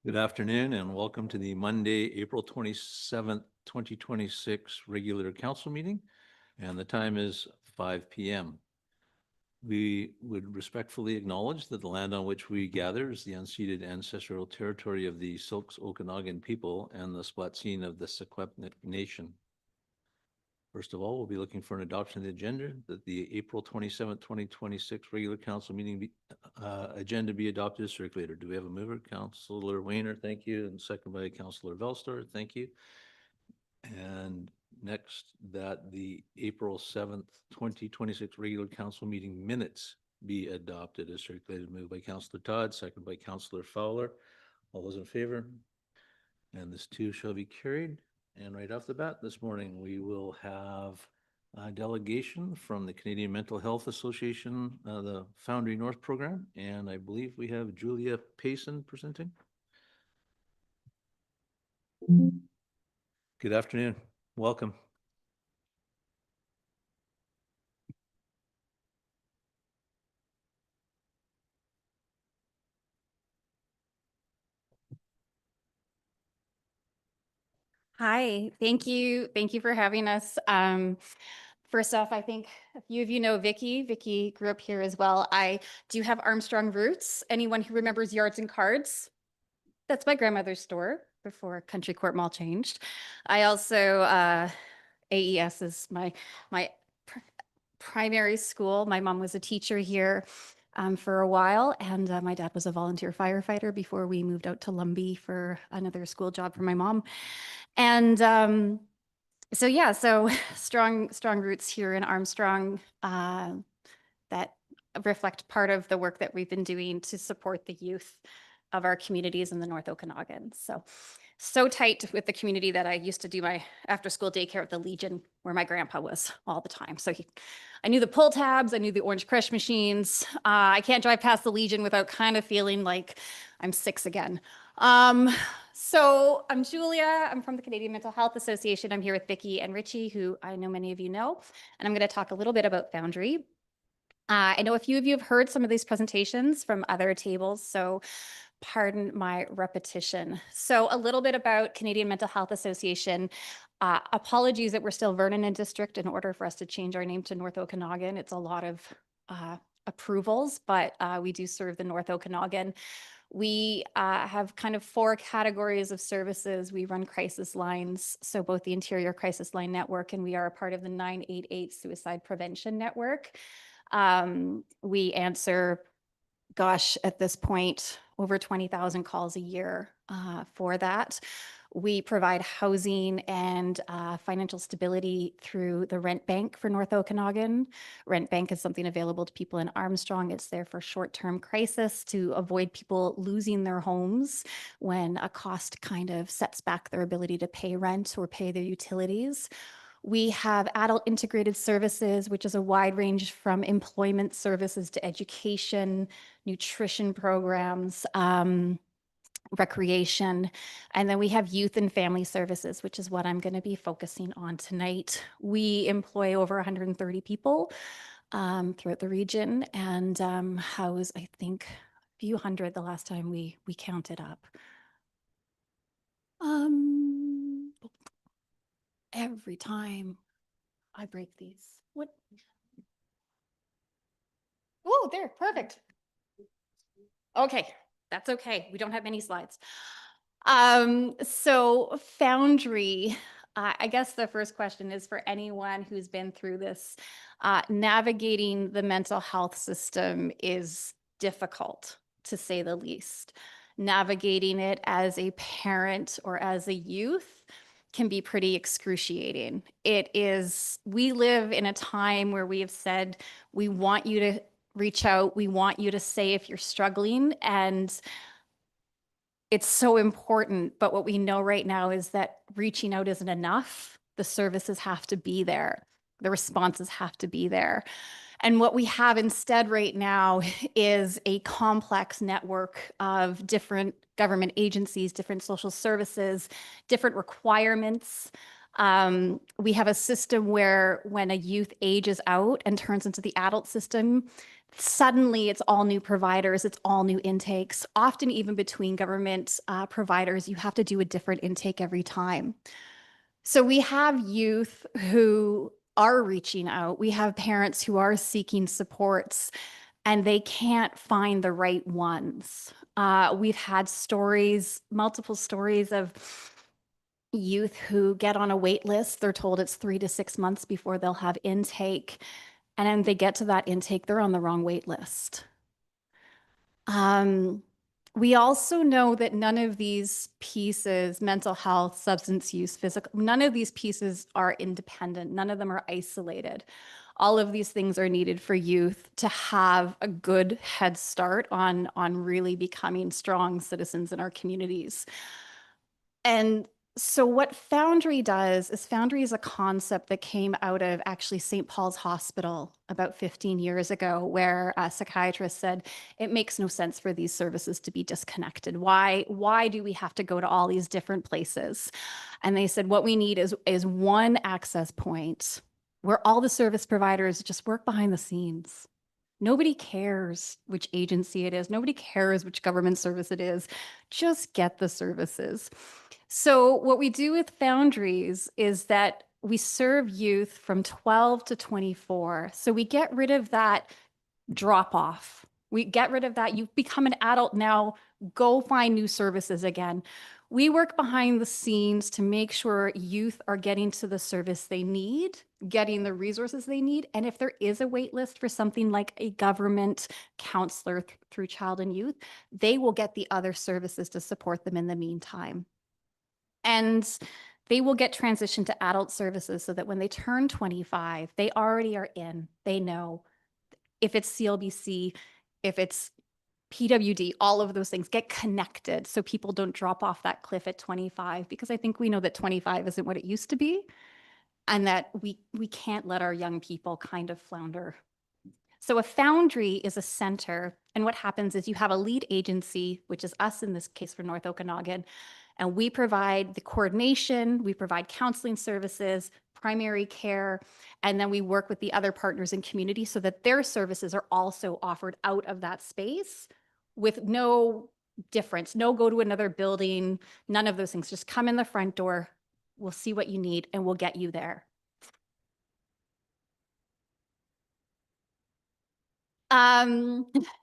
Good afternoon and welcome to the Monday, April 27th, 2026 regular council meeting. And the time is 5 p.m. We would respectfully acknowledge that the land on which we gather is the unceded ancestral territory of the Silks Okanagan people and the Squatsine of the Secwepemc Nation. First of all, we'll be looking for an adoption of the agenda that the April 27th, 2026 regular council meeting agenda be adopted as circulated. Do we have a mover? Councillor Weiner, thank you. And second by Councillor Velstor, thank you. And next, that the April 7th, 2026 regular council meeting minutes be adopted as circulated. Moved by Councillor Todd, second by Councillor Fowler. All those in favor? And this too shall be carried. And right off the bat this morning, we will have a delegation from the Canadian Mental Health Association, the Foundry North program. And I believe we have Julia Payson presenting. Good afternoon. Welcome. Hi, thank you. Thank you for having us. First off, I think a few of you know Vicky. Vicky grew up here as well. I do have Armstrong roots. Anyone who remembers Yards and Cards? That's my grandmother's store before Country Court Mall changed. I also, AES is my primary school. My mom was a teacher here for a while, and my dad was a volunteer firefighter before we moved out to Lumbee for another school job for my mom. And so yeah, so strong roots here in Armstrong that reflect part of the work that we've been doing to support the youth of our communities in the North Okanagan. So tight with the community that I used to do my after-school daycare at the Legion, where my grandpa was all the time. So I knew the pull tabs, I knew the orange crush machines. I can't drive past the Legion without kind of feeling like I'm 6 again. So I'm Julia. I'm from the Canadian Mental Health Association. I'm here with Vicky and Richie, who I know many of you know, and I'm going to talk a little bit about Foundry. I know a few of you have heard some of these presentations from other tables, so pardon my repetition. So a little bit about Canadian Mental Health Association. Apologies that we're still Vernon and District in order for us to change our name to North Okanagan. It's a lot of approvals, but we do serve the North Okanagan. We have kind of 4 categories of services. We run crisis lines, so both the Interior Crisis Line Network, and we are a part of the 988 Suicide Prevention Network. We answer, gosh, at this point, over 20,000 calls a year for that. We provide housing and financial stability through the Rent Bank for North Okanagan. Rent Bank is something available to people in Armstrong. It's there for short-term crisis to avoid people losing their homes when a cost kind of sets back their ability to pay rent or pay their utilities. We have adult integrated services, which is a wide range from employment services to education, nutrition programs, recreation. And then we have youth and family services, which is what I'm going to be focusing on tonight. We employ over 130 people throughout the region and house, I think, a few hundred the last time we counted up. Every time I break these. What? Oh, there, perfect. Okay, that's okay. We don't have many slides. So Foundry, I guess the first question is for anyone who's been through this, navigating the mental health system is difficult, to say the least. Navigating it as a parent or as a youth can be pretty excruciating. We live in a time where we have said, we want you to reach out, we want you to say if you're struggling, and it's so important. But what we know right now is that reaching out isn't enough. The services have to be there. The responses have to be there. And what we have instead right now is a complex network of different government agencies, different social services, different requirements. We have a system where when a youth ages out and turns into the adult system, suddenly it's all new providers, it's all new intakes. Often even between government providers, you have to do a different intake every time. So we have youth who are reaching out. We have parents who are seeking supports and they can't find the right ones. We've had stories, multiple stories of youth who get on a wait list. They're told it's 3 to 6 months before they'll have intake. And then they get to that intake, they're on the wrong wait list. We also know that none of these pieces, mental health, substance use, physical, none of these pieces are independent. None of them are isolated. All of these things are needed for youth to have a good head start on really becoming strong citizens in our communities. And so what Foundry does is Foundry is a concept that came out of actually St. Paul's Hospital about 15 years ago, where a psychiatrist said, it makes no sense for these services to be disconnected. Why do we have to go to all these different places? And they said, what we need is one access point where all the service providers just work behind the scenes. Nobody cares which agency it is. Nobody cares which government service it is. Just get the services. So what we do with Foundries is that we serve youth from 12 to 24. So we get rid of that drop off. We get rid of that. You've become an adult now, go find new services again. We work behind the scenes to make sure youth are getting to the service they need, getting the resources they need. And if there is a wait list for something like a government counselor through child and youth, they will get the other services to support them in the meantime. And they will get transitioned to adult services so that when they turn 25, they already are in. They know if it's CLBC, if it's PWD, all of those things get connected so people don't drop off that cliff at 25, because I think we know that 25 isn't what it used to be and that we can't let our young people kind of flounder. So a foundry is a center, and what happens is you have a lead agency, which is us in this case for North Okanagan, and we provide the coordination, we provide counseling services, primary care, and then we work with the other partners in community so that their services are also offered out of that space with no difference, no go to another building, none of those things. Just come in the front door, we'll see what you need, and we'll get you there.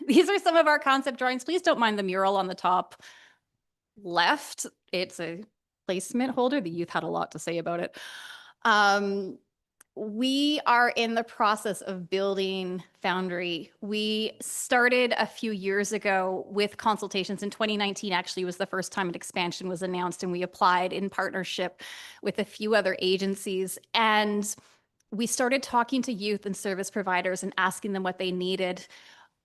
These are some of our concept drawings. Please don't mind the mural on the top left. It's a placement holder. The youth had a lot to say about it. We are in the process of building Foundry. We started a few years ago with consultations. In 2019 actually was the first time an expansion was announced, and we applied in partnership with a few other agencies. And we started talking to youth and service providers and asking them what they needed.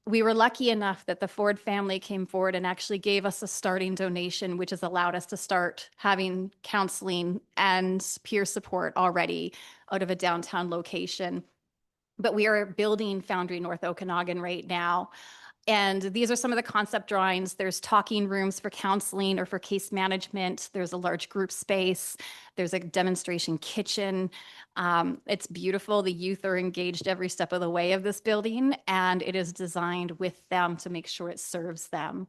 We were lucky enough that the Ford family came forward and actually gave us a starting donation, which has allowed us to start having counseling and peer support already out of a downtown location. But we are building Foundry North Okanagan right now. And these are some of the concept drawings. There's talking rooms for counseling or for case management. There's a large group space. There's a demonstration kitchen. It's beautiful. The youth are engaged every step of the way of this building, and it is designed with them to make sure it serves them.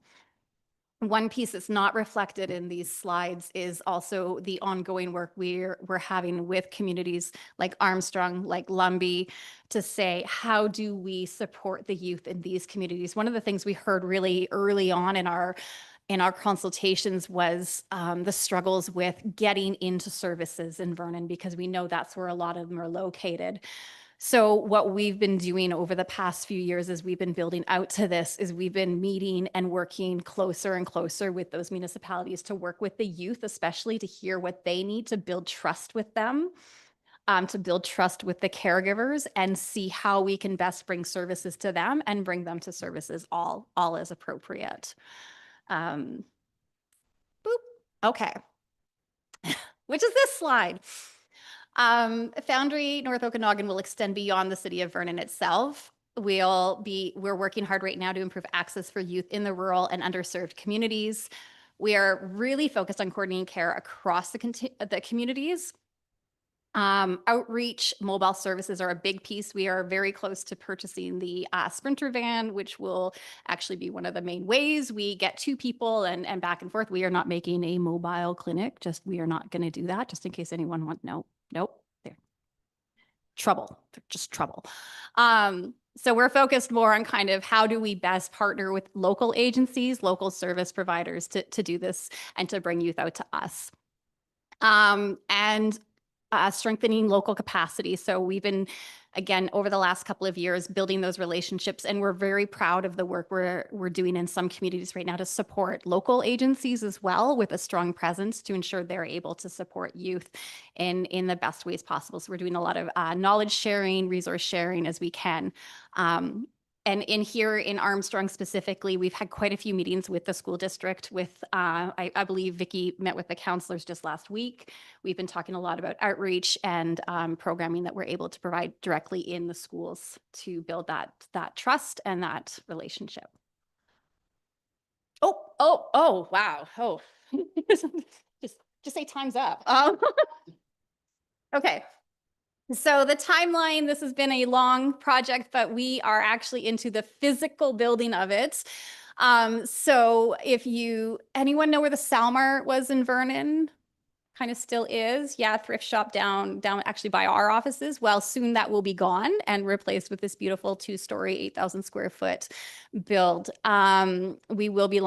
One piece that's not reflected in these slides is also the ongoing work we're having with communities like Armstrong, like Lumbee, to say, how do we support the youth in these communities? One of the things we heard really early on in our consultations was the struggles with getting into services in Vernon, because we know that's where a lot of them are located. So what we've been doing over the past few years as we've been building out to this is we've been meeting and working closer and closer with those municipalities to work with the youth, especially to hear what they need to build trust with them, to build trust with the caregivers, and see how we can best bring services to them and bring them to services all as appropriate. Boop. Okay. Which is this slide. Foundry North Okanagan will extend beyond the city of Vernon itself. We're working hard right now to improve access for youth in the rural and underserved communities. We are really focused on coordinating care across the communities. Outreach mobile services are a big piece. We are very close to purchasing the Sprinter van, which will actually be one of the main ways we get to people and back and forth. We are not making a mobile clinic. Just we are not going to do that. Just in case anyone wants. Nope. There. Trouble. Just trouble. So we're focused more on kind of how do we best partner with local agencies, local service providers to do this and to bring youth out to us. And strengthening local capacity. So we've been, again, over the last couple of years, building those relationships, and we're very proud of the work we're doing in some communities right now to support local agencies as well with a strong presence to ensure they're able to support youth in the best ways possible. So we're doing a lot of knowledge sharing, resource sharing as we can. And in here in Armstrong specifically, we've had quite a few meetings with the school district with, I believe Vicki met with the counselors just last week. We've been talking a lot about outreach and programming that we're able to provide directly in the schools to build that trust and that relationship. Oh, wow. Oh, just say time's up. Okay. So the timeline, this has been a long project, but we are actually into the physical building of it. So if anyone know where the Salmart was in Vernon? Kind of still is. Yeah, thrift shop down actually by our offices. Well, soon that will be gone and replaced with this beautiful 2-story, 8,000 square foot build. We will be in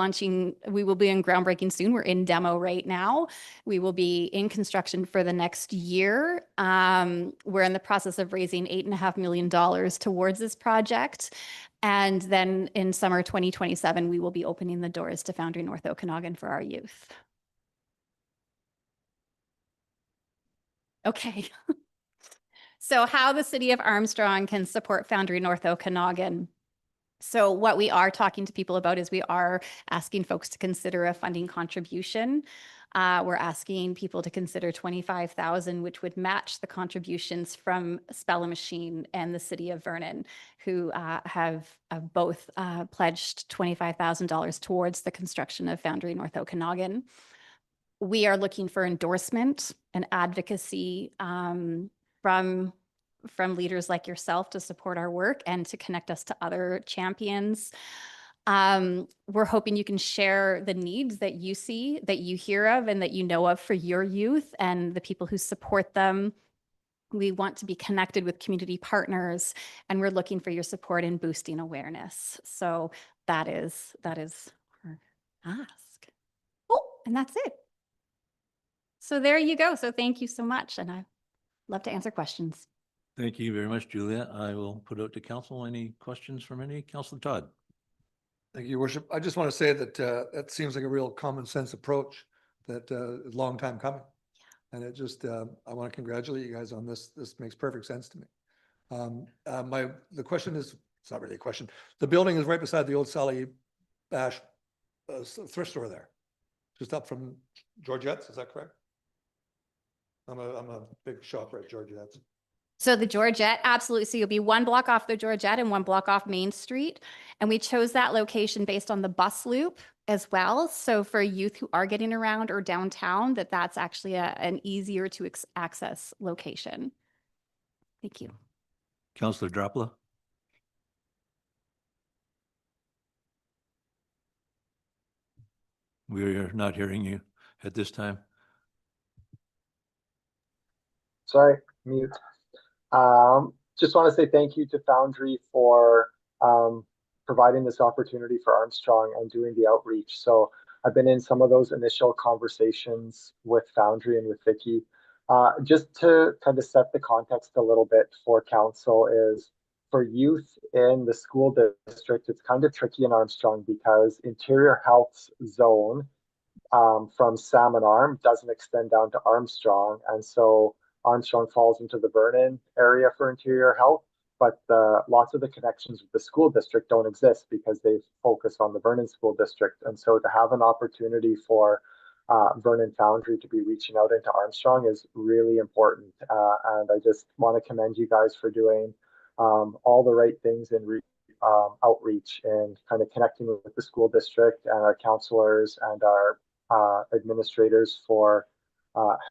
groundbreaking soon. We're in demo right now. We will be in construction for the next year. We're in the process of raising $8.5 million towards this project. And then in summer 2027, we will be opening the doors to Foundry North Okanagan for our youth. Okay. So how the city of Armstrong can support Foundry North Okanagan. So what we are talking to people about is we are asking folks to consider a funding contribution. We're asking people to consider $25,000, which would match the contributions from Spell a Machine and the city of Vernon, who have both pledged $25,000 towards the construction of Foundry North Okanagan. We are looking for endorsement and advocacy from leaders like yourself to support our work and to connect us to other champions. We're hoping you can share the needs that you see, that you hear of, and that you know of for your youth and the people who support them. We want to be connected with community partners, and we're looking for your support in boosting awareness. So that is our ask. Oh, and that's it. So there you go. So thank you so much. And I'd love to answer questions. Thank you very much, Julia. I will put out to council. Any questions from any? Councilor Todd. Thank you, Your Worship. I just want to say that that seems like a real common sense approach that is a long time coming. And it just, I want to congratulate you guys on this. This makes perfect sense to me. The question is, it's not really a question. The building is right beside the old Sally Bash thrift store there, just up from Georgette's. Is that correct? I'm a big shopper at Georgette's. So the Georgette, absolutely. So you'll be 1 block off the Georgette and 1 block off Main Street. And we chose that location based on the bus loop as well. So for youth who are getting around or downtown, that's actually an easier to access location. Thank you. Councilor Dropla. We're not hearing you at this time. Sorry, mute. Just want to say thank you to Foundry for providing this opportunity for Armstrong and doing the outreach. So I've been in some of those initial conversations with Foundry and with Vicki. Just to kind of set the context a little bit for council is for youth in the school district, it's kind of tricky in Armstrong because Interior Health's zone from Salmon Arm doesn't extend down to Armstrong. And so Armstrong falls into the Vernon area for Interior Health, but lots of the connections with the school district don't exist because they focus on the Vernon School District. And so to have an opportunity for Vernon Foundry to be reaching out into Armstrong is really important. And I just want to commend you guys for doing all the right things in outreach and kind of connecting with the school district and our counselors and our administrators for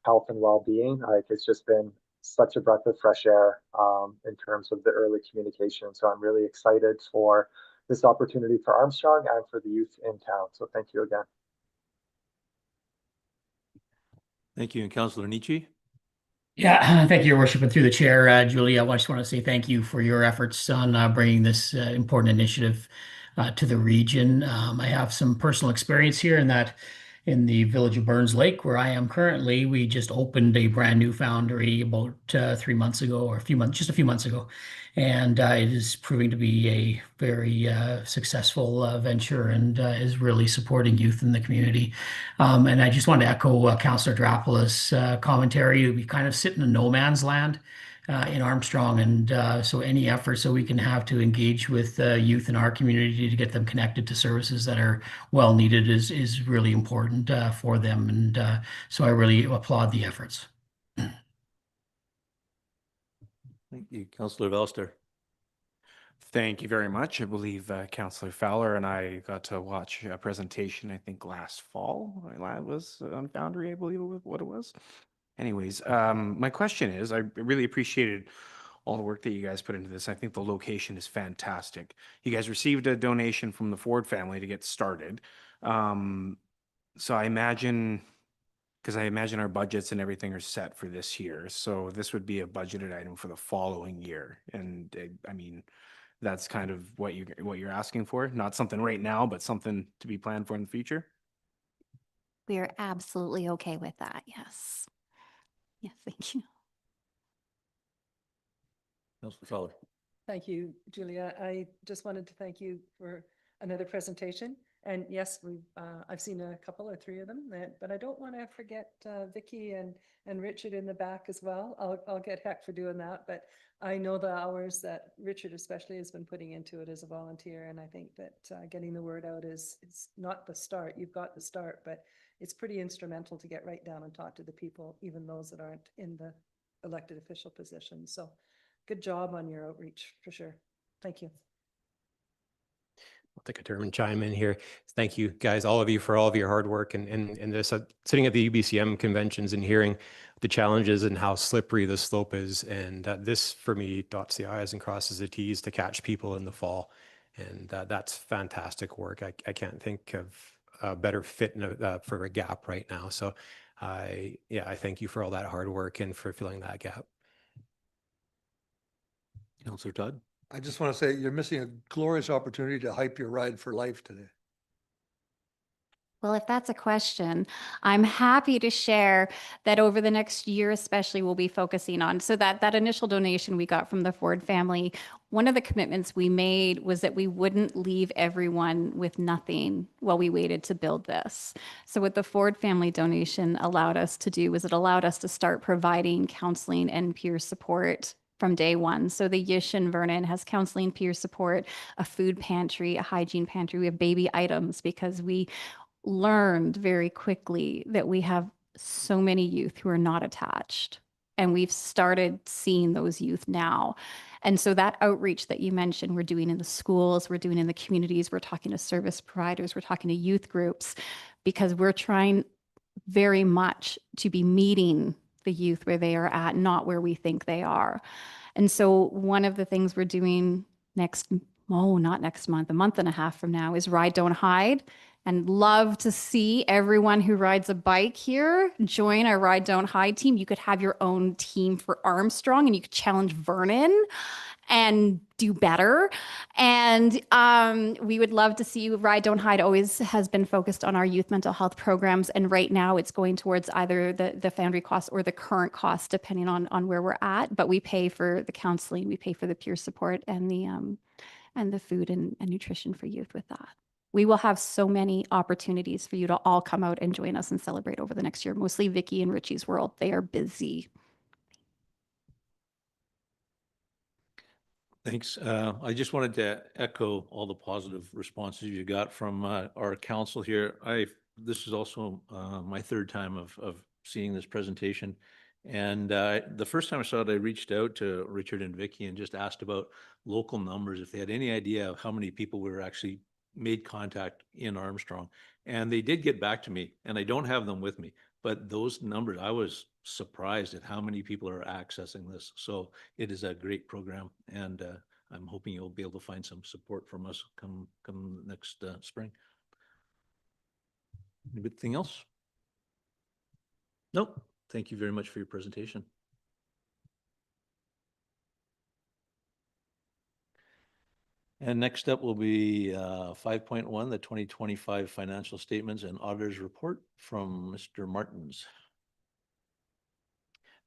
health and well-being. Like it's just been such a breath of fresh air in terms of the early communication. So I'm really excited for this opportunity for Armstrong and for the youth in town. So thank you again. Thank you. And Councillor Nietzsche? Yeah, thank you, Your Worship. And through the chair, Julia, I just want to say thank you for your efforts on bringing this important initiative to the region. I have some personal experience here in that in the village of Burns Lake, where I am currently, we just opened a brand new foundry about 3 months ago, or just a few months ago. And it is proving to be a very successful venture and is really supporting youth in the community. And I just want to echo Councillor Drapola's commentary. We kind of sit in a no man's land in Armstrong. And so any effort so we can have to engage with youth in our community to get them connected to services that are well needed is really important for them. And so I really applaud the efforts. Thank you. Councillor Velster? Thank you very much. I believe Councillor Fowler and I got to watch a presentation, I think last fall. It was on Foundry, I believe what it was. Anyways, my question is, I really appreciated all the work that you guys put into this. I think the location is fantastic. You guys received a donation from the Ford family to get started. So I imagine, because I imagine our budgets and everything are set for this year. So this would be a budgeted item for the following year. And I mean, that's kind of what you're asking for, not something right now, but something to be planned for in the future. We are absolutely okay with that. Yes. Yes, thank you. Councillor Fowler? Thank you, Julia. I just wanted to thank you for another presentation. And yes, I've seen a couple or three of them, but I don't want to forget Vicky and Richard in the back as well. I'll get heck for doing that, but I know the hours that Richard especially has been putting into it as a volunteer. And I think that getting the word out is not the start. You've got the start, but it's pretty instrumental to get right down and talk to the people, even those that aren't in the elected official positions. So good job on your outreach for sure. Thank you. I'll take a turn and chime in here. Thank you guys, all of you, for all of your hard work and this sitting at the UBCM conventions and hearing the challenges and how slippery the slope is. And this for me dots the I's and crosses the T's to catch people in the fall. And that's fantastic work. I can't think of a better fit for a gap right now. So I thank you for all that hard work and for filling that gap. Councillor Todd? I just want to say you're missing a glorious opportunity to hype your ride for life today. Well, if that's a question, I'm happy to share that over the next year, especially, we'll be focusing on. So that initial donation we got from the Ford family, one of the commitments we made was that we wouldn't leave everyone with nothing while we waited to build this. So what the Ford family donation allowed us to do was it allowed us to start providing counseling and peer support from day one. So the Yish in Vernon has counseling, peer support, a food pantry, a hygiene pantry. We have baby items because we learned very quickly that we have so many youth who are not attached. And we've started seeing those youth now. And so that outreach that you mentioned, we're doing in the schools, we're doing in the communities, we're talking to service providers, we're talking to youth groups, because we're trying very much to be meeting the youth where they are at, not where we think they are. And so one of the things we're doing not next month, a month and a half from now, is Ride Don't Hide. And love to see everyone who rides a bike here join our Ride Don't Hide team. You could have your own team for Armstrong and you could challenge Vernon and do better. And we would love to see you. Ride Don't Hide always has been focused on our youth mental health programs. And right now it's going towards either the foundry cost or the current cost, depending on where we're at. But we pay for the counseling, we pay for the peer support and the food and nutrition for youth with that. We will have so many opportunities for you to all come out and join us and celebrate over the next year. Mostly Vicky and Richie's world. They are busy. Thanks. I just wanted to echo all the positive responses you got from our council here. This is also my third time of seeing this presentation. And the first time I saw it, I reached out to Richard and Vicky and just asked about local numbers, if they had any idea of how many people were actually made contact in Armstrong. And they did get back to me, and I don't have them with me, but those numbers, I was surprised at how many people are accessing this. So it is a great program, and I'm hoping you'll be able to find some support from us come next spring. Anything else? Nope. Thank you very much for your presentation. And next up will be 5.1, the 2025 financial statements and auditors report from Mr. Martins.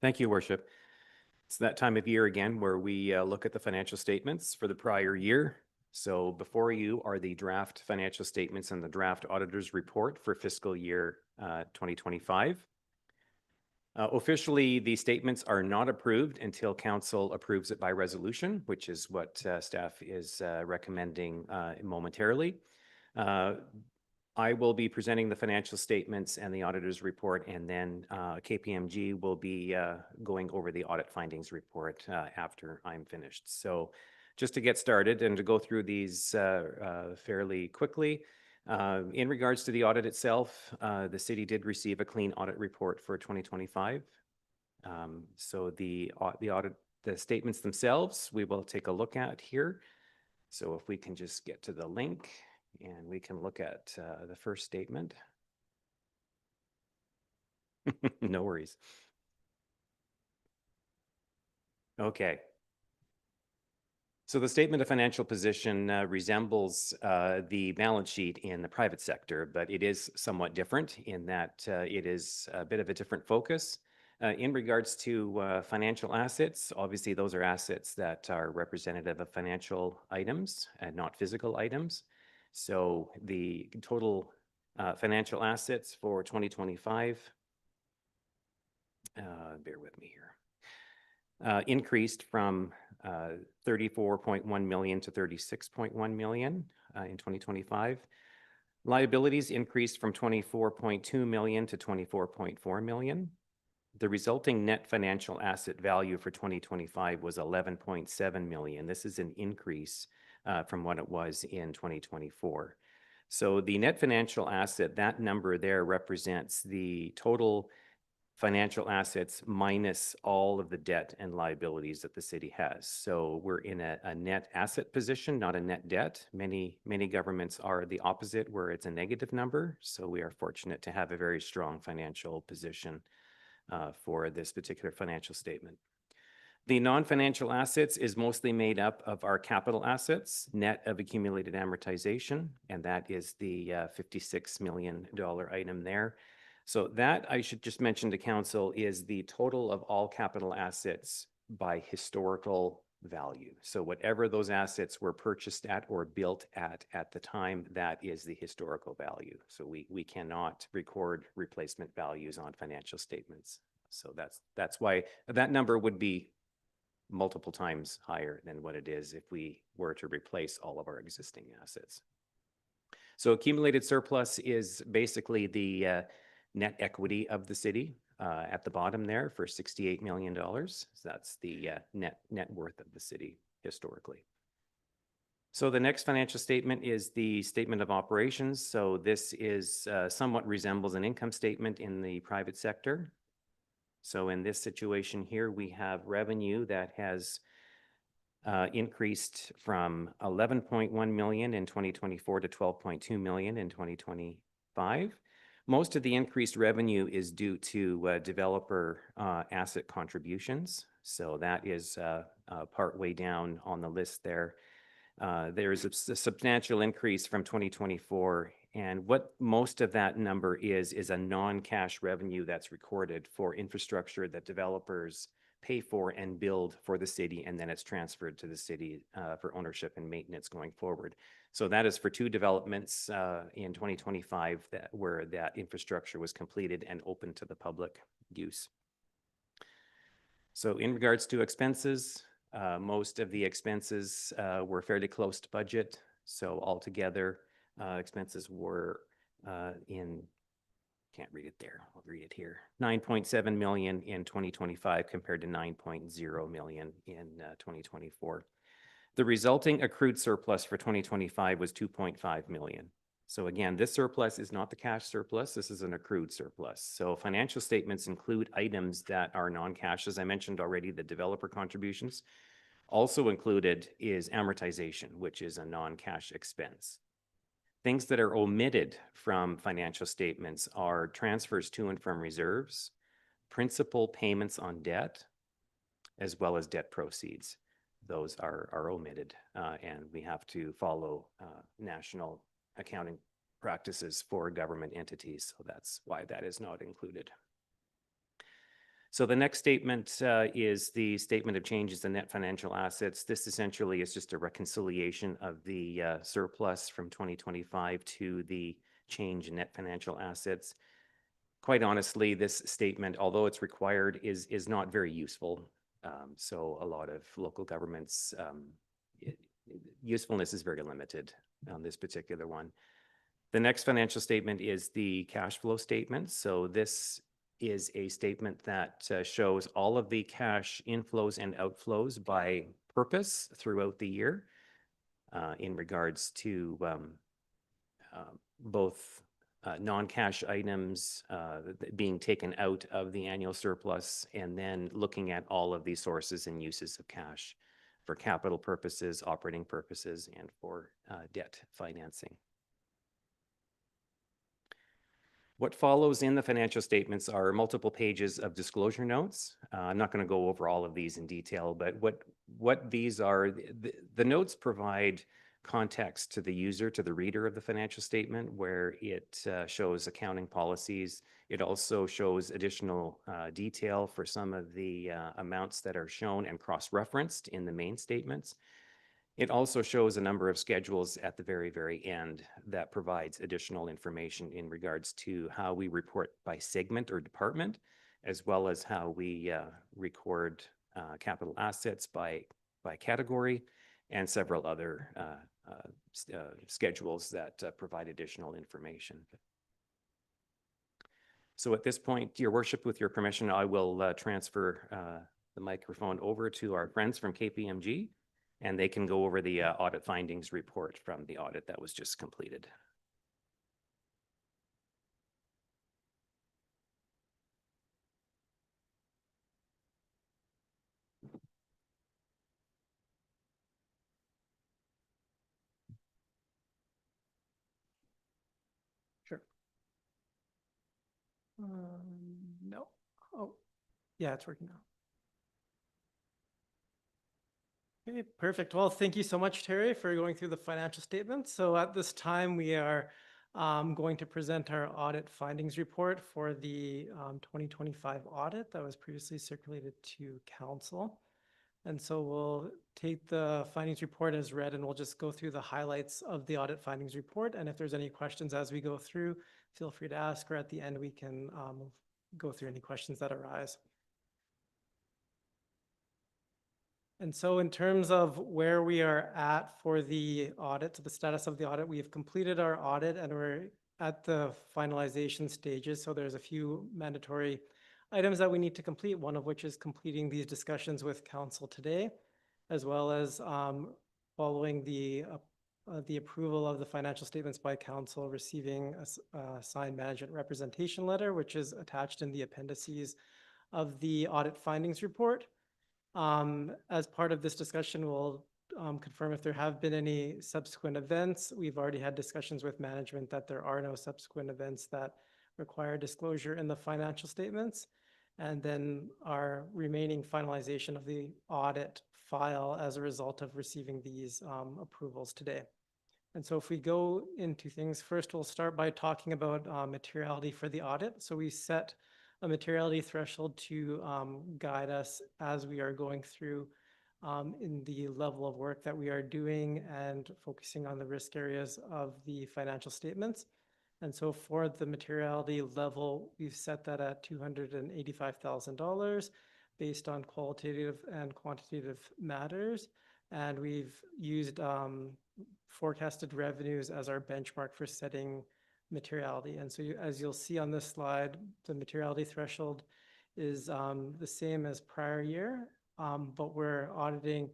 Thank you, Worship. It's that time of year again where we look at the financial statements for the prior year. So before you are the draft financial statements and the draft auditor's report for fiscal year 2025. Officially, the statements are not approved until council approves it by resolution, which is what staff is recommending momentarily. I will be presenting the financial statements and the auditor's report, and then KPMG will be going over the audit findings report after I'm finished. So just to get started and to go through these fairly quickly, in regards to the audit itself, the city did receive a clean audit report for 2025. So the statements themselves, we will take a look at here. So if we can just get to the link and we can look at the first statement. No worries. Okay. So the statement of financial position resembles the balance sheet in the private sector, but it is somewhat different in that it is a bit of a different focus. In regards to financial assets, obviously those are assets that are representative of financial items and not physical items. So the total financial assets for 2025, bear with me here, increased from 34.1 million to 36.1 million in 2025. Liabilities increased from 24.2 million to 24.4 million. The resulting net financial asset value for 2025 was 11.7 million. This is an increase from what it was in 2024. So the net financial asset, that number there represents the total financial assets minus all of the debt and liabilities that the city has. So we're in a net asset position, not a net debt. Many governments are the opposite, where it's a negative number. So we are fortunate to have a very strong financial position for this particular financial statement. The non-financial assets is mostly made up of our capital assets, net of accumulated amortization, and that is the $56 million item there. So that, I should just mention to council, is the total of all capital assets by historical value. So whatever those assets were purchased at or built at the time, that is the historical value. So we cannot record replacement values on financial statements. So that's why that number would be multiple times higher than what it is if we were to replace all of our existing assets. So accumulated surplus is basically the net equity of the city at the bottom there for $68 million. So that's the net worth of the city historically. So the next financial statement is the statement of operations. So this is somewhat resembles an income statement in the private sector. So in this situation here, we have revenue that has increased from 11.1 million in 2024 to 12.2 million in 2025. Most of the increased revenue is due to developer asset contributions. So that is part way down on the list there. There is a substantial increase from 2024. And what most of that number is a non-cash revenue that's recorded for infrastructure that developers pay for and build for the city, and then it's transferred to the city for ownership and maintenance going forward. So that is for two developments in 2025 where that infrastructure was completed and open to the public use. So in regards to expenses, most of the expenses were fairly close to budget. So altogether, expenses were can't read it there, I'll read it here, 9.7 million in 2025 compared to 9.0 million in 2024. The resulting accrued surplus for 2025 was 2.5 million. So again, this surplus is not the cash surplus. This is an accrued surplus. So financial statements include items that are non-cash. As I mentioned already, the developer contributions. Also included is amortization, which is a non-cash expense. Things that are omitted from financial statements are transfers to and from reserves, principal payments on debt, as well as debt proceeds. Those are omitted, and we have to follow national accounting practices for government entities. So that's why that is not included. So the next statement is the statement of changes in net financial assets. This essentially is just a reconciliation of the surplus from 2025 to the change in net financial assets. Quite honestly, this statement, although it's required, is not very useful. So a lot of local governments, usefulness is very limited on this particular one. The next financial statement is the cash flow statement. So this is a statement that shows all of the cash inflows and outflows by purpose throughout the year in regards to both non-cash items being taken out of the annual surplus, and then looking at all of the sources and uses of cash for capital purposes, operating purposes, and for debt financing. What follows in the financial statements are multiple pages of disclosure notes. I'm not going to go over all of these in detail, but what these are, the notes provide context to the user, to the reader of the financial statement, where it shows accounting policies. It also shows additional detail for some of the amounts that are shown and cross-referenced in the main statements. It also shows a number of schedules at the very, very end that provides additional information in regards to how we report by segment or department, as well as how we record capital assets by category, and several other schedules that provide additional information. So at this point, Your Worship, with your permission, I will transfer the microphone over to our friends from KPMG, and they can go over the audit findings report from the audit that was just completed. Sure. No. Oh, yeah, it's working now. Okay, perfect. Well, thank you so much, Terry, for going through the financial statements. So at this time, we are going to present our audit findings report for the 2025 audit that was previously circulated to council. And so we'll take the findings report as read, and we'll just go through the highlights of the audit findings report. And if there's any questions as we go through, feel free to ask, or at the end, we can go through any questions that arise. And so in terms of where we are at for the audit, the status of the audit, we have completed our audit and we're at the finalization stages. So there's a few mandatory items that we need to complete, one of which is completing these discussions with council today, as well as following the approval of the financial statements by council, receiving a signed management representation letter, which is attached in the appendices of the audit findings report. As part of this discussion, we'll confirm if there have been any subsequent events. We've already had discussions with management that there are no subsequent events that require disclosure in the financial statements. And then our remaining finalization of the audit file as a result of receiving these approvals today. And so if we go into things, first we'll start by talking about materiality for the audit. So we set a materiality threshold to guide us as we are going through in the level of work that we are doing and focusing on the risk areas of the financial statements. And so for the materiality level, we've set that at $285,000 based on qualitative and quantitative matters. And we've used forecasted revenues as our benchmark for setting materiality. And so as you'll see on this slide, the materiality threshold is the same as prior year, but we're auditing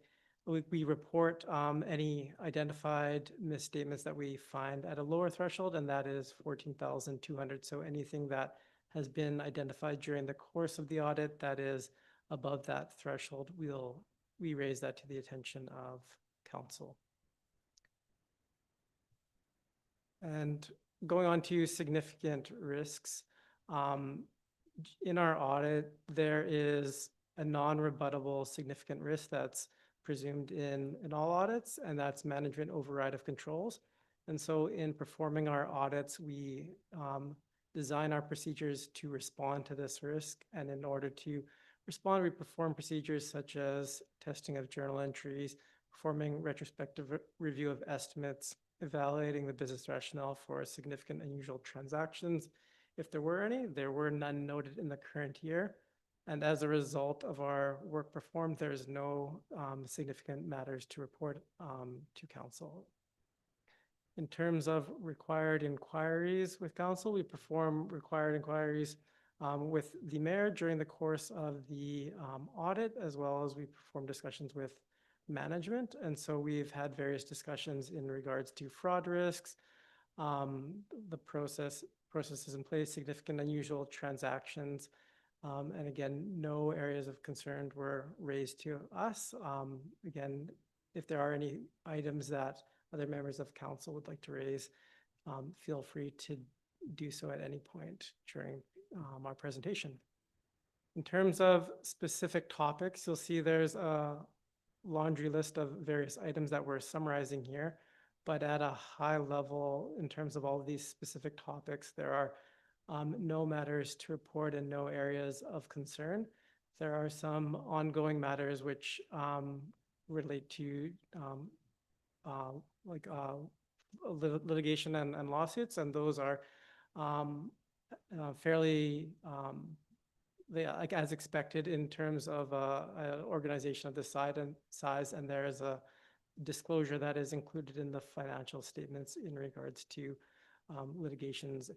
we report any identified misstatements that we find at a lower threshold, and that is 14,200. So anything that has been identified during the course of the audit that is above that threshold, we raise that to the attention of council. And going on to significant risks, in our audit, there is a non-rebuttable significant risk that's presumed in all audits, and that's management override of controls. And so in performing our audits, we design our procedures to respond to this risk. And in order to respond, we perform procedures such as testing of journal entries, performing retrospective review of estimates, evaluating the business rationale for significant unusual transactions. If there were any, there were none noted in the current year. And as a result of our work performed, there's no significant matters to report to council. In terms of required inquiries with council, we perform required inquiries with the mayor during the course of the audit, as well as we perform discussions with management. And so we've had various discussions in regards to fraud risks, the processes in place, significant unusual transactions. And again, no areas of concern were raised to us. Again, if there are any items that other members of council would like to raise, feel free to do so at any point during our presentation. In terms of specific topics, you'll see there's a laundry list of various items that we're summarizing here, but at a high level, in terms of all of these specific topics, there are no matters to report and no areas of concern. There are some ongoing matters which relate to litigation and lawsuits, and those are fairly like as expected in terms of an organization of this size, and there is a disclosure that is included in the financial statements in regards to litigations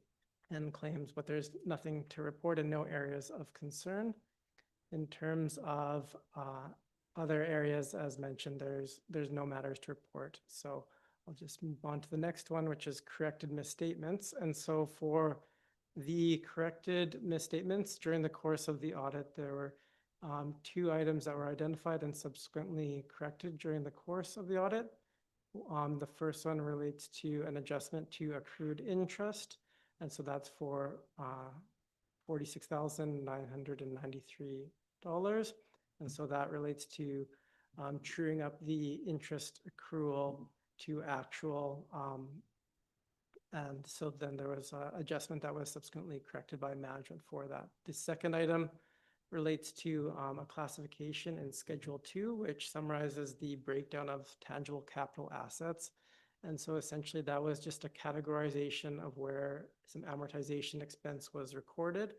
and claims, but there's nothing to report and no areas of concern. In terms of other areas, as mentioned, there's no matters to report. So I'll just move on to the next one, which is corrected misstatements. And so for the corrected misstatements during the course of the audit, there were 2 items that were identified and subsequently corrected during the course of the audit. The first one relates to an adjustment to accrued interest. And so that's for $46,993. And so that relates to truing up the interest accrual to actual. And so then there was an adjustment that was subsequently corrected by management for that. The second item relates to a classification in Schedule 2, which summarizes the breakdown of tangible capital assets. And so essentially that was just a categorization of where some amortization expense was recorded.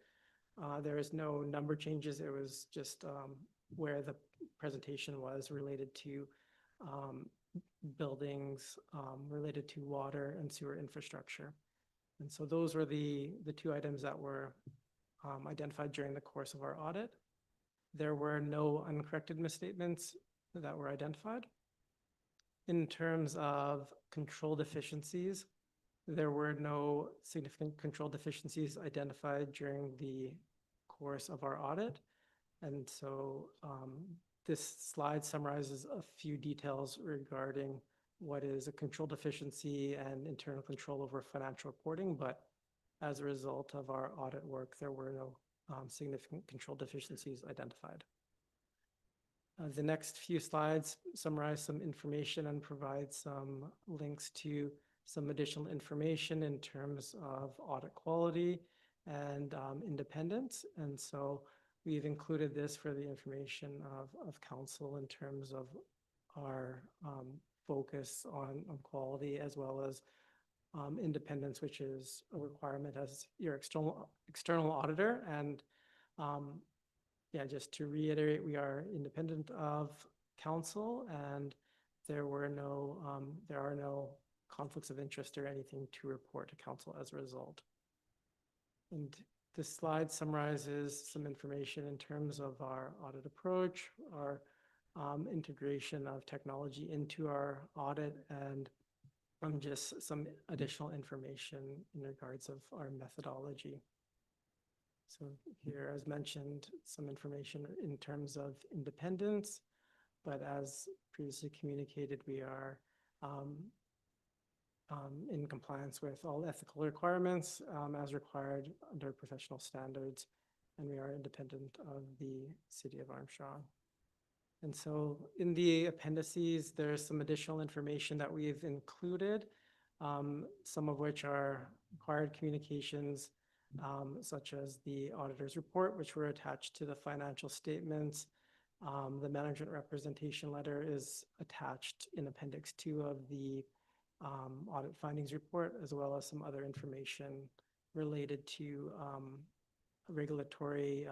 There is no number changes. It was just where the presentation was related to buildings, related to water and sewer infrastructure. And so those were the 2 items that were identified during the course of our audit. There were no uncorrected misstatements that were identified. In terms of control deficiencies, there were no significant control deficiencies identified during the course of our audit. And so this slide summarizes a few details regarding what is a control deficiency and internal control over financial reporting, but as a result of our audit work, there were no significant control deficiencies identified. The next few slides summarize some information and provide some links to some additional information in terms of audit quality and independence. And so we've included this for the information of council in terms of our focus on quality, as well as independence, which is a requirement as your external auditor. And yeah, just to reiterate, we are independent of council, and there are no conflicts of interest or anything to report to council as a result. And this slide summarizes some information in terms of our audit approach, our integration of technology into our audit, and just some additional information in regards of our methodology. So here, as mentioned, some information in terms of independence, but as previously communicated, we are in compliance with all ethical requirements as required under professional standards, and we are independent of the City of Armstrong. And so in the appendices, there's some additional information that we've included, some of which are required communications, such as the auditor's report, which were attached to the financial statements. The management representation letter is attached in Appendix 2 of the audit findings report, as well as some other information related to regulatory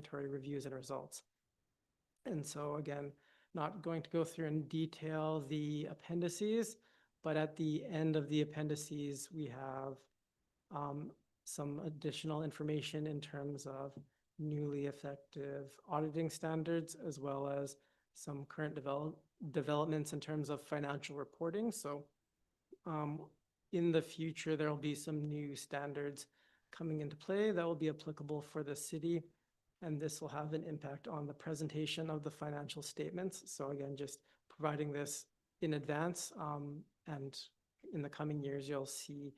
reviews and results. And so again, not going to go through in detail the appendices, but at the end of the appendices, we have some additional information in terms of newly effective auditing standards, as well as some current developments in terms of financial reporting. So in the future, there will be some new standards coming into play that will be applicable for the city, and this will have an impact on the presentation of the financial statements. So again, just providing this in advance, and in the coming years, you'll see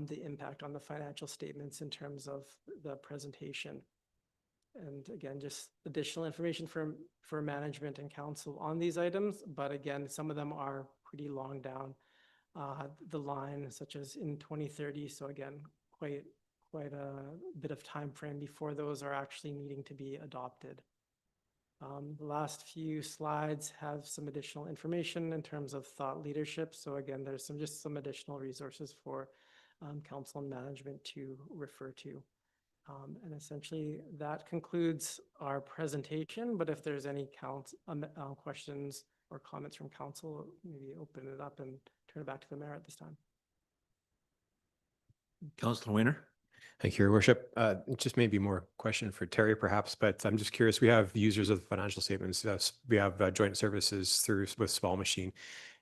the impact on the financial statements in terms of the presentation. And again, just additional information for management and council on these items. But again, some of them are pretty long down the line, such as in 2030. So again, quite a bit of time frame before those are actually needing to be adopted. The last few slides have some additional information in terms of thought leadership. So again, there's just some additional resources for council and management to refer to. And essentially that concludes our presentation, but if there's any questions or comments from council, maybe open it up and turn it back to the mayor at this time. Councilor Weiner? Thank you, Your Worship. Just maybe more question for Terry perhaps, but I'm just curious, we have users of the financial statements. We have joint services with Small Machine,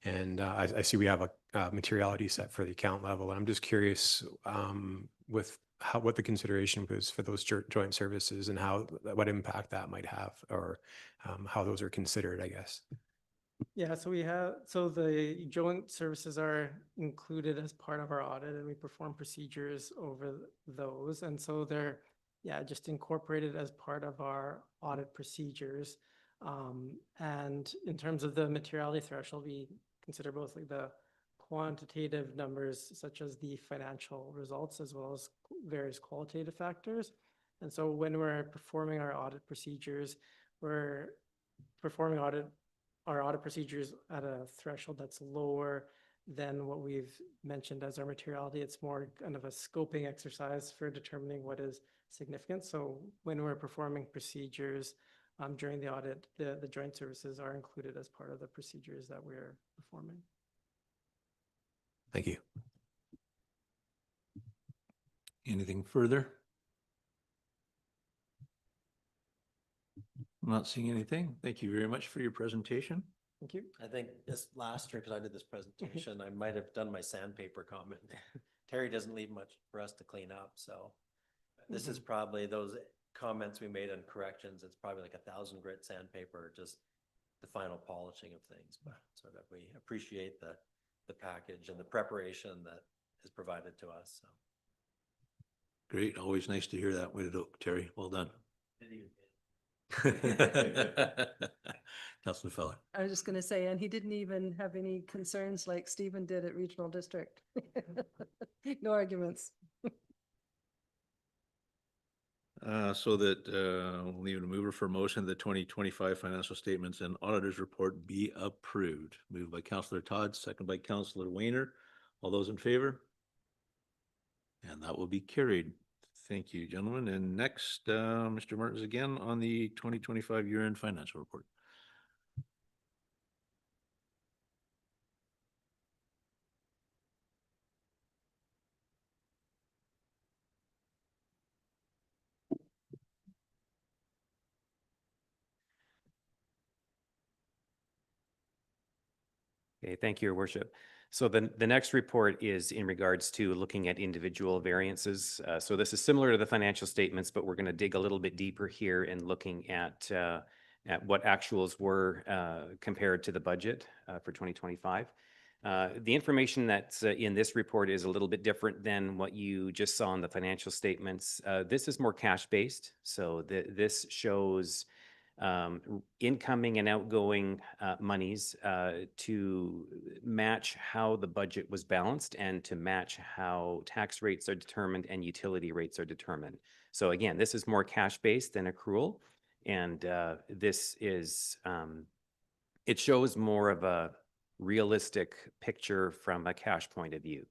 and I see we have a materiality set for the account level. And I'm just curious with what the consideration was for those joint services and what impact that might have, or how those are considered, I guess. Yeah, so the joint services are included as part of our audit, and we perform procedures over those. And so they're, just incorporated as part of our audit procedures. And in terms of the materiality threshold, we consider both like the quantitative numbers, such as the financial results, as well as various qualitative factors. And so when we're performing our audit procedures, we're performing our audit procedures at a threshold that's lower than what we've mentioned as our materiality. It's more kind of a scoping exercise for determining what is significant. So when we're performing procedures during the audit, the joint services are included as part of the procedures that we're performing. Thank you. Anything further? I'm not seeing anything. Thank you very much for your presentation. Thank you. I think this last year, because I did this presentation, I might have done my sandpaper comment. Terry doesn't leave much for us to clean up, so this is probably those comments we made on corrections. It's probably like 1,000 grit sandpaper, just the final polishing of things. But sort of we appreciate the package and the preparation that is provided to us. So Great. Always nice to hear that. Way to go, Terry. Well done. Councilor Feller. I was just going to say, and he didn't even have any concerns like Stephen did at Regional District. No arguments. So that we'll leave a mover for motion, the 2025 financial statements and auditors report be approved. Moved by Councilor Todd, second by Councilor Weiner. All those in favor? And that will be carried. Thank you, gentlemen. And next, Mr. Martins again on the 2025 year-end financial report. Okay, thank you, Your Worship. So the next report is in regards to looking at individual variances. So this is similar to the financial statements, but we're going to dig a little bit deeper here and looking at what actuals were compared to the budget for 2025. The information that's in this report is a little bit different than what you just saw in the financial statements. This is more cash-based, so this shows incoming and outgoing monies to match how the budget was balanced and to match how tax rates are determined and utility rates are determined. So again, this is more cash-based than accrual, and this is, it shows more of a realistic picture from a cash point of view.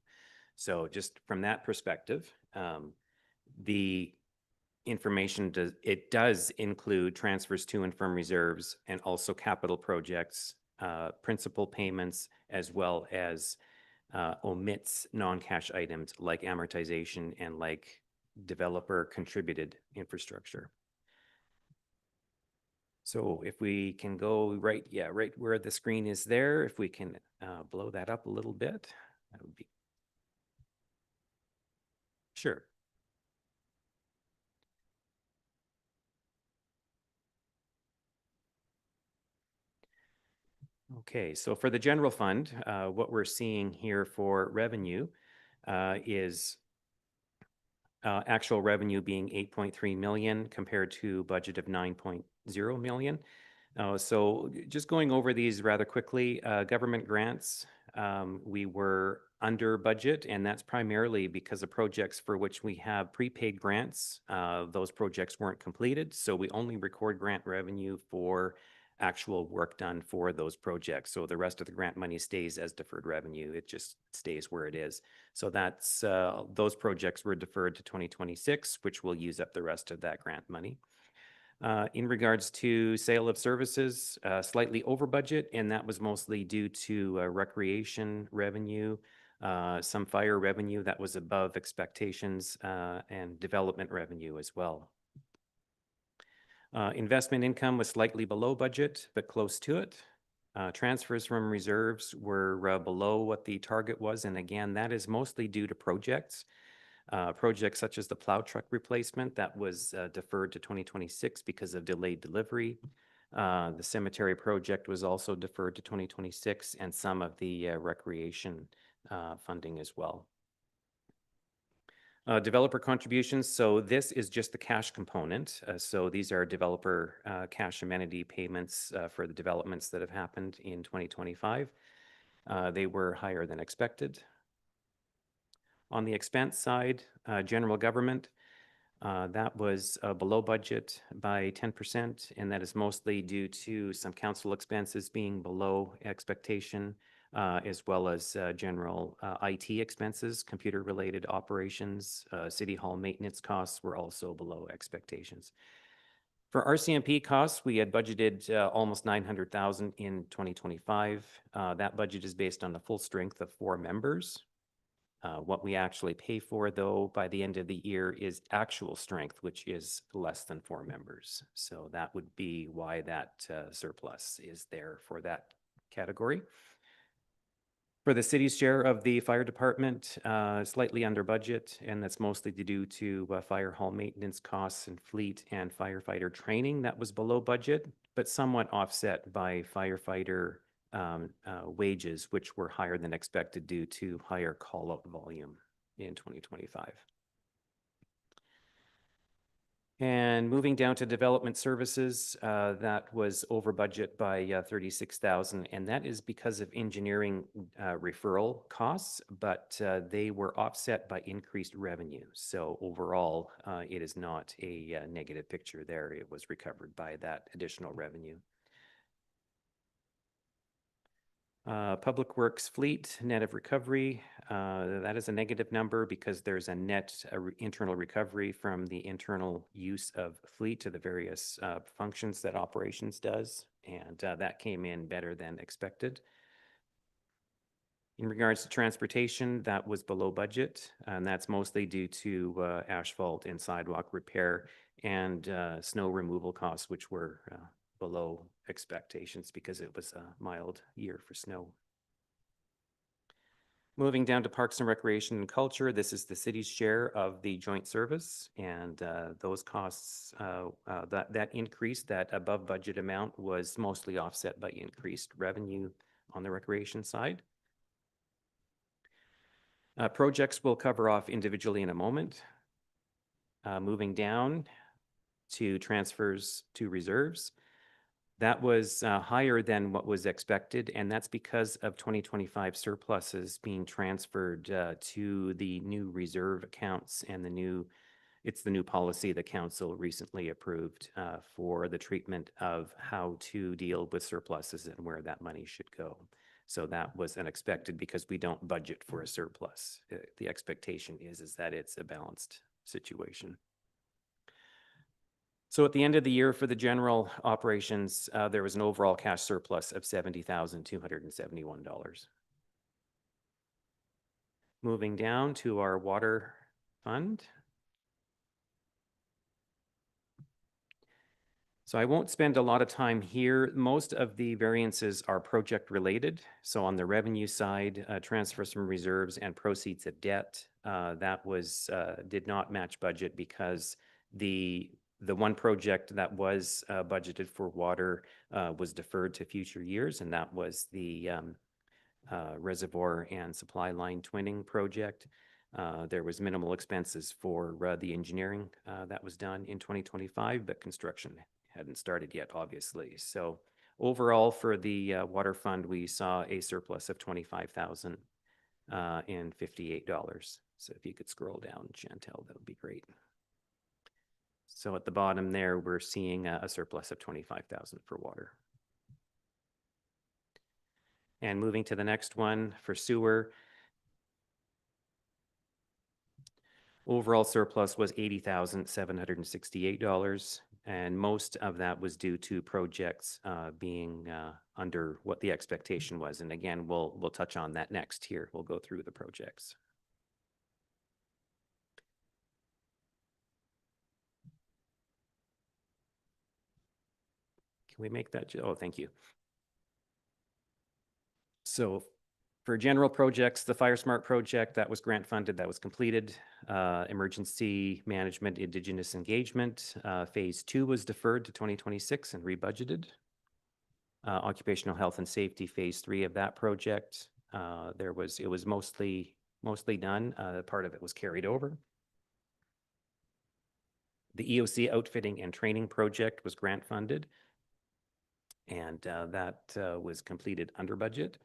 So just from that perspective, the information does include transfers to and from reserves and also capital projects, principal payments, as well as omits non-cash items like amortization and like developer contributed infrastructure. So if we can go right where the screen is there, if we can blow that up a little bit, that would be. Sure. Okay, so for the general fund, what we're seeing here for revenue is actual revenue being 8.3 million compared to budget of 9.0 million. So just going over these rather quickly, government grants, we were under budget, and that's primarily because of projects for which we have prepaid grants. Those projects weren't completed, so we only record grant revenue for actual work done for those projects. So the rest of the grant money stays as deferred revenue. It just stays where it is. So that's those projects were deferred to 2026, which will use up the rest of that grant money. In regards to sale of services, slightly over budget, and that was mostly due to recreation revenue, some fire revenue that was above expectations, and development revenue as well. Investment income was slightly below budget, but close to it. Transfers from reserves were below what the target was, and again, that is mostly due to projects. Projects such as the plow truck replacement that was deferred to 2026 because of delayed delivery. The cemetery project was also deferred to 2026, and some of the recreation funding as well. Developer contributions, so this is just the cash component. So these are developer cash amenity payments for the developments that have happened in 2025. They were higher than expected. On the expense side, general government, that was below budget by 10%, and that is mostly due to some council expenses being below expectation, as well as general IT expenses, computer-related operations, city hall maintenance costs were also below expectations. For RCMP costs, we had budgeted almost 900,000 in 2025. That budget is based on the full strength of 4 members. What we actually pay for, though, by the end of the year is actual strength, which is less than 4 members. So that would be why that surplus is there for that category. For the city's share of the fire department, slightly under budget, and that's mostly due to fire hall maintenance costs and fleet and firefighter training that was below budget, but somewhat offset by firefighter wages, which were higher than expected due to higher call-out volume in 2025. And moving down to development services, that was over budget by 36,000, and that is because of engineering referral costs, but they were offset by increased revenue. So overall, it is not a negative picture there. It was recovered by that additional revenue. Public Works fleet, net of recovery, that is a negative number because there's a net internal recovery from the internal use of fleet to the various functions that operations does, and that came in better than expected. In regards to transportation, that was below budget, and that's mostly due to asphalt and sidewalk repair and snow removal costs, which were below expectations because it was a mild year for snow. Moving down to Parks and Recreation and Culture, this is the city's share of the joint service, and those costs, that increase, that above budget amount was mostly offset by increased revenue on the recreation side. Projects we'll cover off individually in a moment. Moving down to transfers to reserves. That was higher than what was expected, and that's because of 2025 surpluses being transferred to the new reserve accounts and it's the new policy the council recently approved for the treatment of how to deal with surpluses and where that money should go. So that was unexpected because we don't budget for a surplus. The expectation is that it's a balanced situation. So at the end of the year for the general operations, there was an overall cash surplus of $70,271. Moving down to our water fund. So I won't spend a lot of time here. Most of the variances are project related. So on the revenue side, transfers from reserves and proceeds of debt, that was did not match budget because the one project that was budgeted for water was deferred to future years, and that was the reservoir and supply line twinning project. There was minimal expenses for the engineering that was done in 2025, but construction hadn't started yet, obviously. So overall for the water fund, we saw a surplus of $25,058. So if you could scroll down, Chantel, that would be great. So at the bottom there, we're seeing a surplus of 25,000 for water. And moving to the next one for sewer, overall surplus was $80,768, and most of that was due to projects being under what the expectation was. And again, we'll touch on that next here. We'll go through the projects. Can we make that? Oh, thank you. So for general projects, the Fire Smart project, that was grant funded, that was completed. Emergency Management Indigenous Engagement, Phase 2 was deferred to 2026 and rebudgeted. Occupational Health and Safety, Phase 3 of that project, it was mostly done. Part of it was carried over. The EOC Outfitting and Training project was grant funded, and that was completed under budget.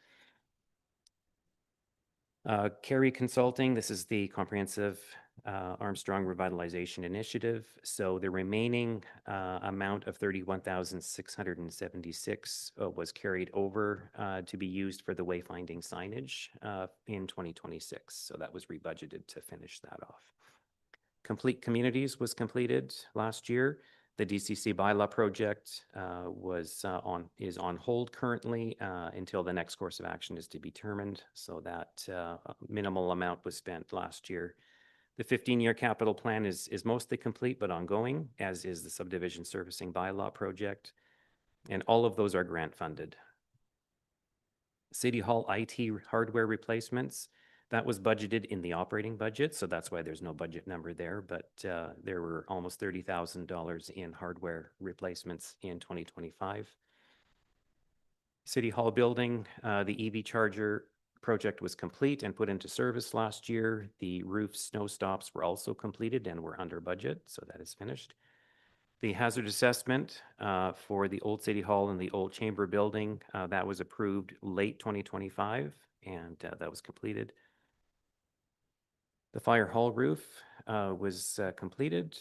Carey Consulting, this is the comprehensive Armstrong Revitalization Initiative. So the remaining amount of $31,676 was carried over to be used for the wayfinding signage in 2026. So that was rebudgeted to finish that off. Complete Communities was completed last year. The DCC bylaw project is on hold currently until the next course of action is to be determined. So that minimal amount was spent last year. The 15-year capital plan is mostly complete but ongoing, as is the subdivision servicing bylaw project. And all of those are grant funded. City Hall IT hardware replacements, that was budgeted in the operating budget, so that's why there's no budget number there, but there were almost $30,000 in hardware replacements in 2025. City Hall building, the EV charger project was complete and put into service last year. The roof snow stops were also completed and were under budget, so that is finished. The hazard assessment for the old City Hall and the old Chamber building, that was approved late 2025, and that was completed. The Fire Hall roof was completed,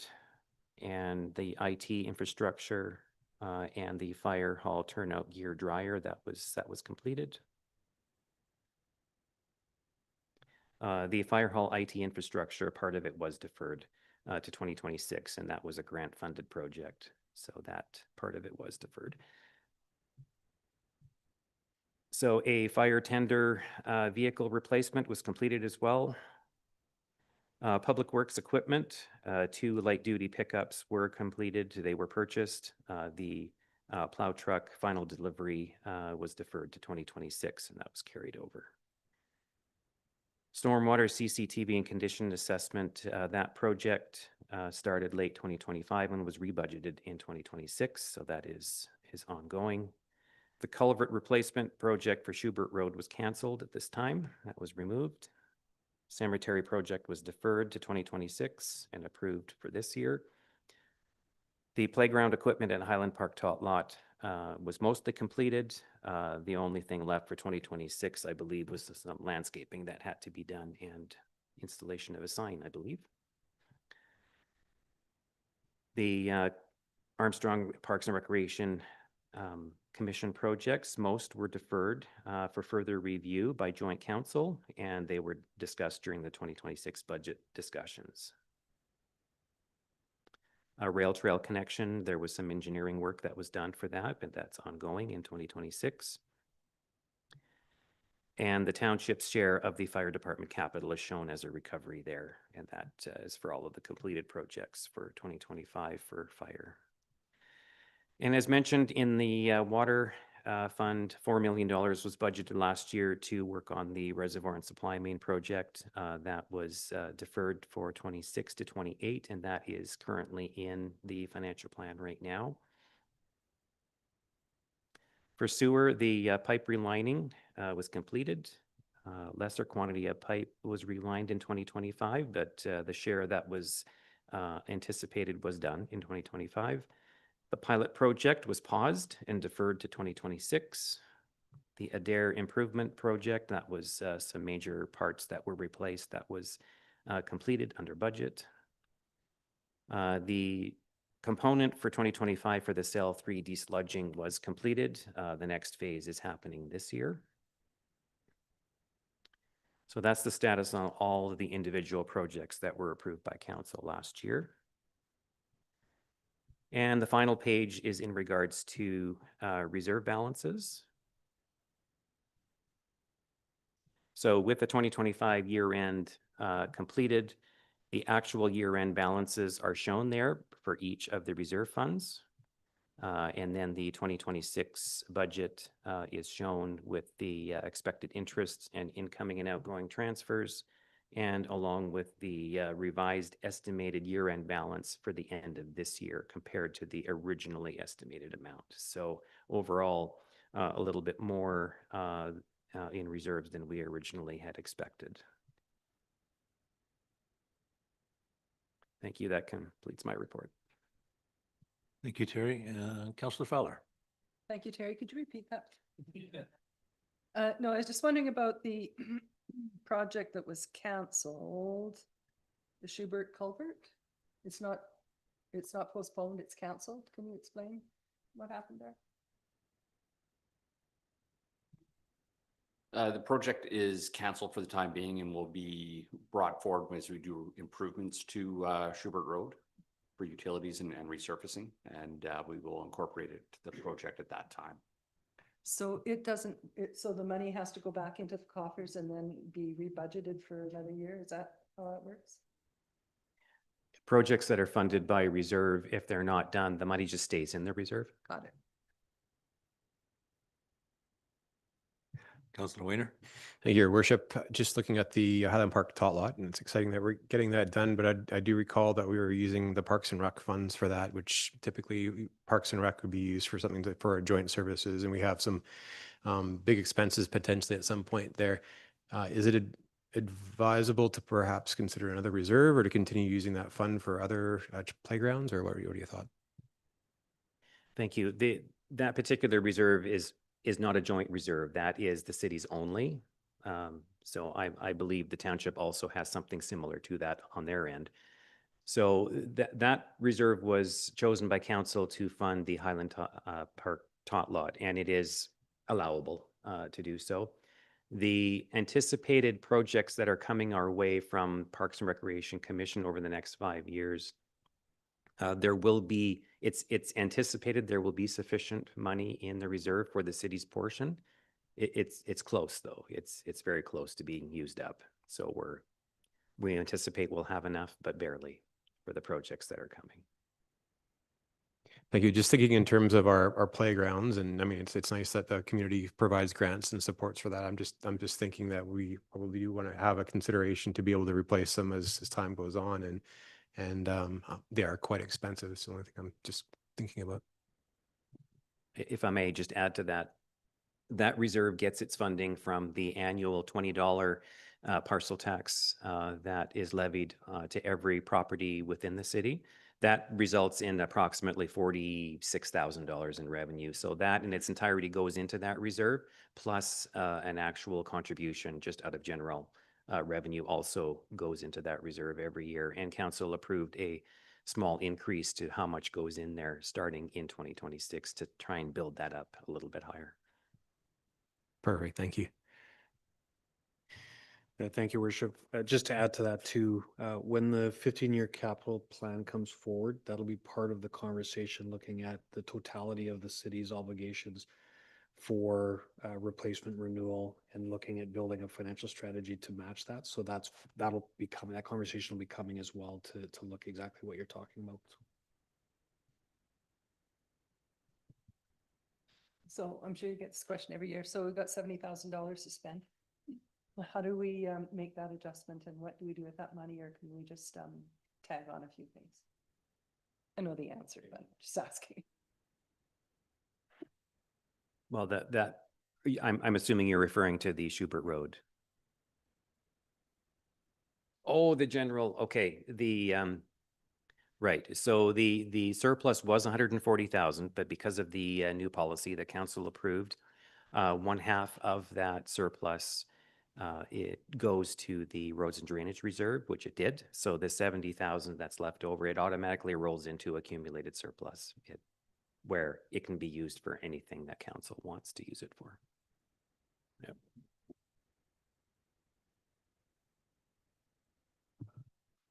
and the IT infrastructure and the Fire Hall turnout gear dryer, that was completed. The Fire Hall IT infrastructure, part of it was deferred to 2026, and that was a grant-funded project, so that part of it was deferred. So a fire tender vehicle replacement was completed as well. Public Works equipment, 2 light-duty pickups were completed. They were purchased. The plow truck final delivery was deferred to 2026, and that was carried over. Stormwater CCTV and condition assessment, that project started late 2025 and was rebudgeted in 2026, so that is ongoing. The culvert replacement project for Schubert Road was canceled at this time. That was removed. Cemetery project was deferred to 2026 and approved for this year. The playground equipment at Highland Park Tot Lot was mostly completed. The only thing left for 2026, I believe, was some landscaping that had to be done and installation of a sign, I believe. The Armstrong Parks and Recreation Commission projects, most were deferred for further review by joint council, and they were discussed during the 2026 budget discussions. A rail trail connection, there was some engineering work that was done for that, but that's ongoing in 2026. And the township's share of the fire department capital is shown as a recovery there, and that is for all of the completed projects for 2025 for fire. And as mentioned in the water fund, $4 million was budgeted last year to work on the reservoir and supply main project. That was deferred for 26 to 28, and that is currently in the financial plan right now. For sewer, the pipe relining was completed. Lesser quantity of pipe was relined in 2025, but the share that was anticipated was done in 2025. The pilot project was paused and deferred to 2026. The Adair improvement project, that was some major parts that were replaced, that was completed under budget. The component for 2025 for the cell 3 desludging was completed. The next phase is happening this year. So that's the status on all of the individual projects that were approved by council last year. And the final page is in regards to reserve balances. So with the 2025 year end completed, the actual year end balances are shown there for each of the reserve funds. And then the 2026 budget is shown with the expected interests and incoming and outgoing transfers, and along with the revised estimated year-end balance for the end of this year compared to the originally estimated amount. So overall, a little bit more in reserves than we originally had expected. Thank you. That completes my report. Thank you, Terry. Councillor Fowler. Thank you, Terry. Could you repeat that? No, I was just wondering about the project that was canceled, the Schubert culvert. It's not postponed, it's canceled. Can you explain what happened there? The project is canceled for the time being and will be brought forward as we do improvements to Schubert Road for utilities and resurfacing, and we will incorporate it to the project at that time. So so the money has to go back into the coffers and then be rebudgeted for another year? Is that how it works? Projects that are funded by reserve, if they're not done, the money just stays in the reserve. Got it. Councillor Weiner. Thank you, Your Worship. Just looking at the Highland Park Tot Lot, and it's exciting that we're getting that done, but I do recall that we were using the Parks and Rec funds for that, which typically Parks and Rec would be used for something for our joint services, and we have some big expenses potentially at some point there. Is it advisable to perhaps consider another reserve or to continue using that fund for other playgrounds, or what are your thoughts? Thank you. That particular reserve is not a joint reserve. That is the city's only. So I believe the township also has something similar to that on their end. So that reserve was chosen by council to fund the Highland Park Tot Lot, and it is allowable to do so. The anticipated projects that are coming our way from Parks and Recreation Commission over the next 5 years, it's anticipated there will be sufficient money in the reserve for the city's portion. It's close though. It's very close to being used up. So we anticipate we'll have enough, but barely, for the projects that are coming. Thank you. Just thinking in terms of our playgrounds, and I mean, it's nice that the community provides grants and supports for that. I'm just thinking that we probably do want to have a consideration to be able to replace them as time goes on, and they are quite expensive. It's the only thing I'm just thinking about. If I may just add to that, that reserve gets its funding from the annual $20 parcel tax that is levied to every property within the city. That results in approximately $46,000 in revenue. So that in its entirety goes into that reserve, plus an actual contribution just out of general revenue also goes into that reserve every year. And council approved a small increase to how much goes in there starting in 2026 to try and build that up a little bit higher. Perfect. Thank you. Thank you, Worship. Just to add to that too, when the 15-year capital plan comes forward, that'll be part of the conversation looking at the totality of the city's obligations for replacement renewal and looking at building a financial strategy to match that. So that'll be coming, that conversation will be coming as well to look exactly what you're talking about. So I'm sure you get this question every year. So we've got $70,000 to spend. Well, how do we make that adjustment, and what do we do with that money, or can we just tag on a few things? I know the answer, but I'm just asking. Well, I'm assuming you're referring to the Schubert Road. Oh, the general, okay, right. So the surplus was 140,000, but because of the new policy that council approved, 1/2 of that surplus it goes to the roads and drainage reserve, which it did. So the 70,000 that's left over, it automatically rolls into accumulated surplus, where it can be used for anything that council wants to use it for.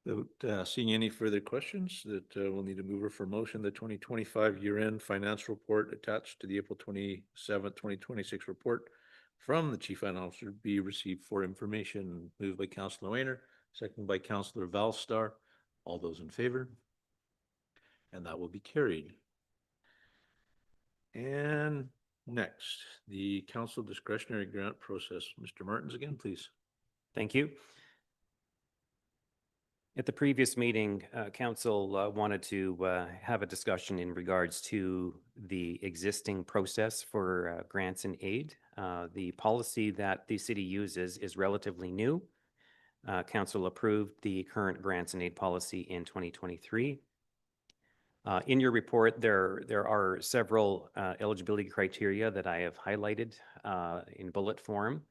Yep. Seeing any further questions, that we'll need a mover for motion. The 2025 year-end financial report attached to the April 27th, 2026 report from the Chief Financial Officer be received for information. Moved by Councillor Wayner, seconded by Councillor Valstar. All those in favor? And that will be carried. And next, the council discretionary grant process. Mr. Martins again, please. Thank you. At the previous meeting, council wanted to have a discussion in regards to the existing process for grants and aid. The policy that the city uses is relatively new. Council approved the current grants and aid policy in 2023. In your report, there are several eligibility criteria that I have highlighted in bullet form.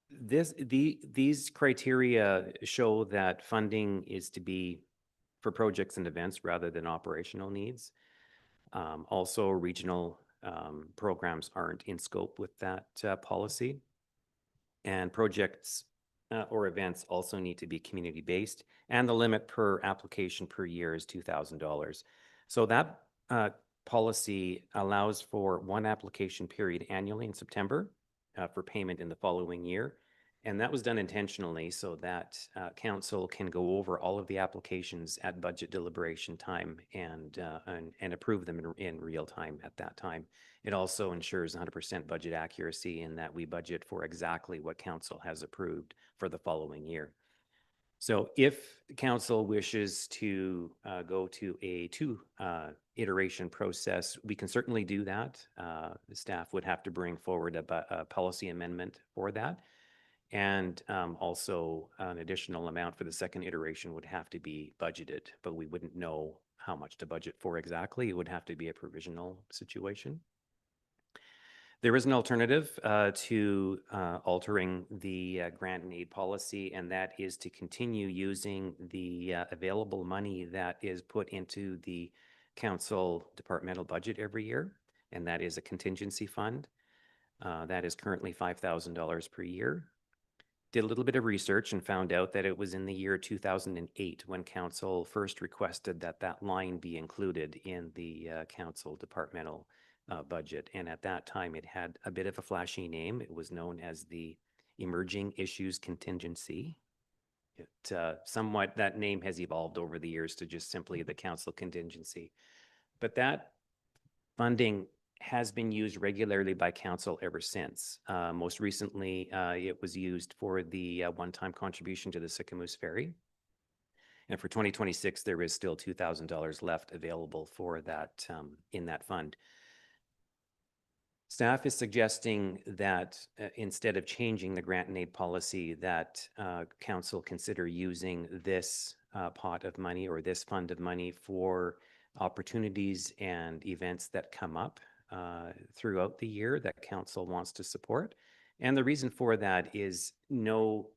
These criteria show that funding is to be for projects and events rather than operational needs. Also, regional programs aren't in scope with that policy. And projects or events also need to be community-based, and the limit per application per year is $2,000. So that policy allows for one application period annually in September for payment in the following year. And that was done intentionally so that council can go over all of the applications at budget deliberation time and approve them in real time at that time. It also ensures 100% budget accuracy in that we budget for exactly what council has approved for the following year. So if council wishes to go to a two iteration process, we can certainly do that. The staff would have to bring forward a policy amendment for that. And also an additional amount for the second iteration would have to be budgeted, but we wouldn't know how much to budget for exactly. It would have to be a provisional situation. There is an alternative to altering the grant and aid policy, and that is to continue using the available money that is put into the council departmental budget every year, and that is a contingency fund. That is currently $5,000 per year. Did a little bit of research and found out that it was in the year 2008 when council first requested that that line be included in the council departmental budget. And at that time, it had a bit of a flashy name. It was known as the Emerging Issues Contingency. Somewhat, that name has evolved over the years to just simply the council contingency. But that funding has been used regularly by council ever since. Most recently, it was used for the one-time contribution to the Sycamoose Ferry. And for 2026, there is still $2,000 left available for that in that fund. Staff is suggesting that instead of changing the grant and aid policy, that council consider using this pot of money or this fund of money for opportunities and events that come up throughout the year that council wants to support. And the reason for that is no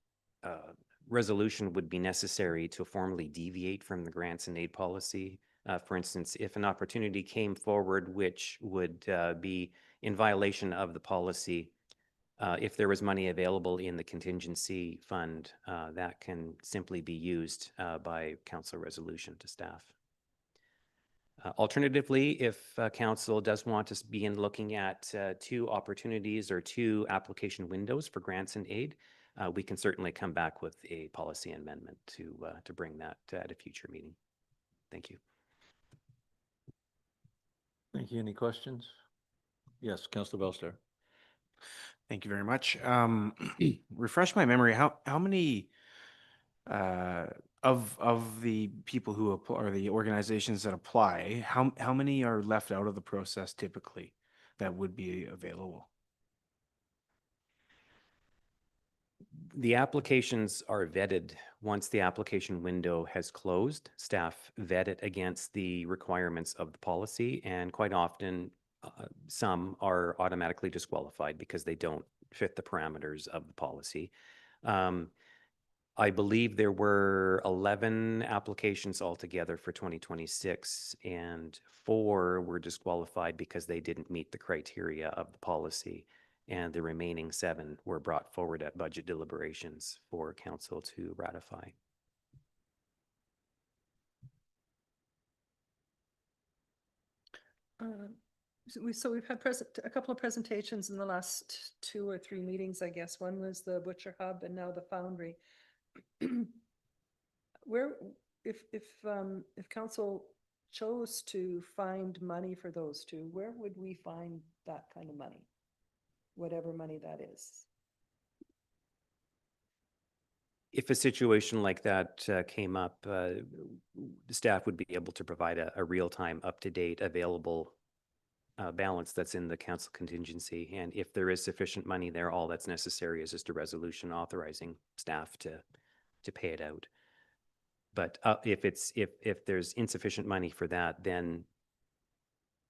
resolution would be necessary to formally deviate from the grants and aid policy. For instance, if an opportunity came forward which would be in violation of the policy, if there was money available in the contingency fund, that can simply be used by council resolution to staff. Alternatively, if council does want to begin looking at two opportunities or two application windows for grants and aid, we can certainly come back with a policy amendment to bring that at a future meeting. Thank you. Thank you. Any questions? Yes, Councillor Bellstar. Thank you very much. Refresh my memory. How many of the people who apply, or the organizations that apply, how many are left out of the process typically that would be available? The applications are vetted once the application window has closed. Staff vet it against the requirements of the policy, and quite often some are automatically disqualified because they don't fit the parameters of the policy. I believe there were 11 applications altogether for 2026, and 4 were disqualified because they didn't meet the criteria of the policy. And the remaining 7 were brought forward at budget deliberations for council to ratify. So we've had a couple of presentations in the last 2 or 3 meetings, I guess. One was the Butcher Hub and now the Foundry. Where, if council chose to find money for those two, where would we find that kind of money? Whatever money that is. If a situation like that came up, the staff would be able to provide a real-time, up-to-date, available balance that's in the council contingency. And if there is sufficient money there, all that's necessary is just a resolution authorizing staff to pay it out. But if there's insufficient money for that, then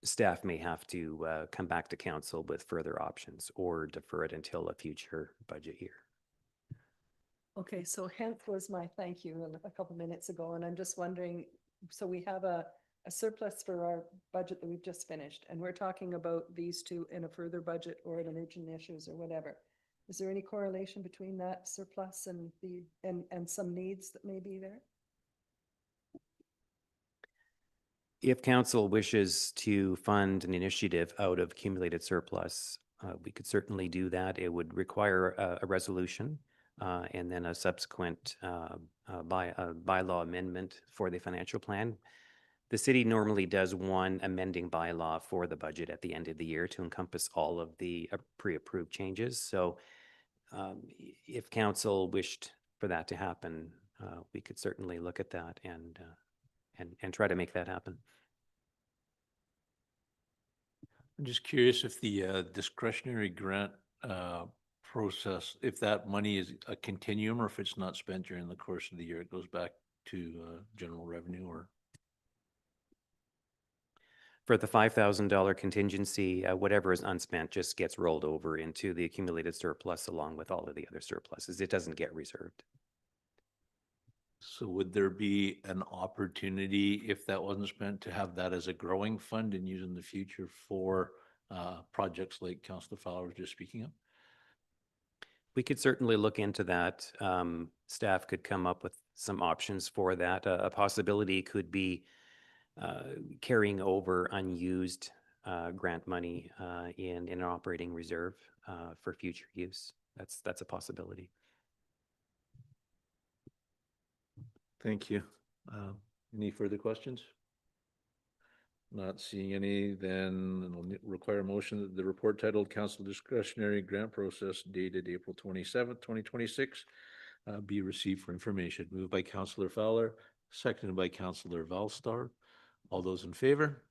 staff may have to come back to council with further options or defer it until a future budget year. Okay, so hence was my thank you a couple minutes ago, and I'm just wondering, so we have a surplus for our budget that we've just finished, and we're talking about these two in a further budget or an emergent issues or whatever. Is there any correlation between that surplus and and some needs that may be there? If council wishes to fund an initiative out of accumulated surplus, we could certainly do that. It would require a resolution and then a subsequent bylaw amendment for the financial plan. The city normally does one amending bylaw for the budget at the end of the year to encompass all of the pre-approved changes. So if council wished for that to happen, we could certainly look at that and try to make that happen. I'm just curious if the discretionary grant process, if that money is a continuum or if it's not spent during the course of the year, it goes back to general revenue or? For the $5,000 contingency, whatever is unspent just gets rolled over into the accumulated surplus along with all of the other surpluses. It doesn't get reserved. So would there be an opportunity, if that wasn't spent, to have that as a growing fund and use in the future for projects like Councillor Fowler was just speaking of? We could certainly look into that. Staff could come up with some options for that. A possibility could be carrying over unused grant money in an operating reserve for future use. That's a possibility. Thank you. Any further questions? Not seeing any, then it'll require a motion that the report titled Council Discretionary Grant Process dated April 27th, 2026 be received for information. Moved by Councillor Fowler, seconded by Councillor Valstar. All those in favor?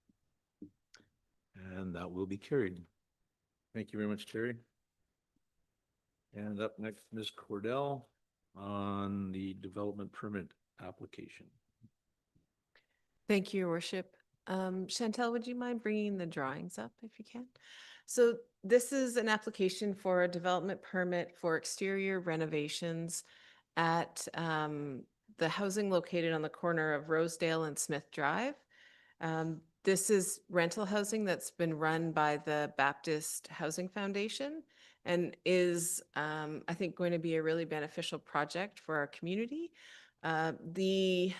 And that will be carried. Thank you very much, Terry. And up next, Ms. Cordell on the development permit application. Thank you, Your Worship. Chantel, would you mind bringing the drawings up if you can? So this is an application for a development permit for exterior renovations at the housing located on the corner of Rosedale and Smith Drive. This is rental housing that's been run by the Baptist Housing Foundation and is, I think, going to be a really beneficial project for our community. The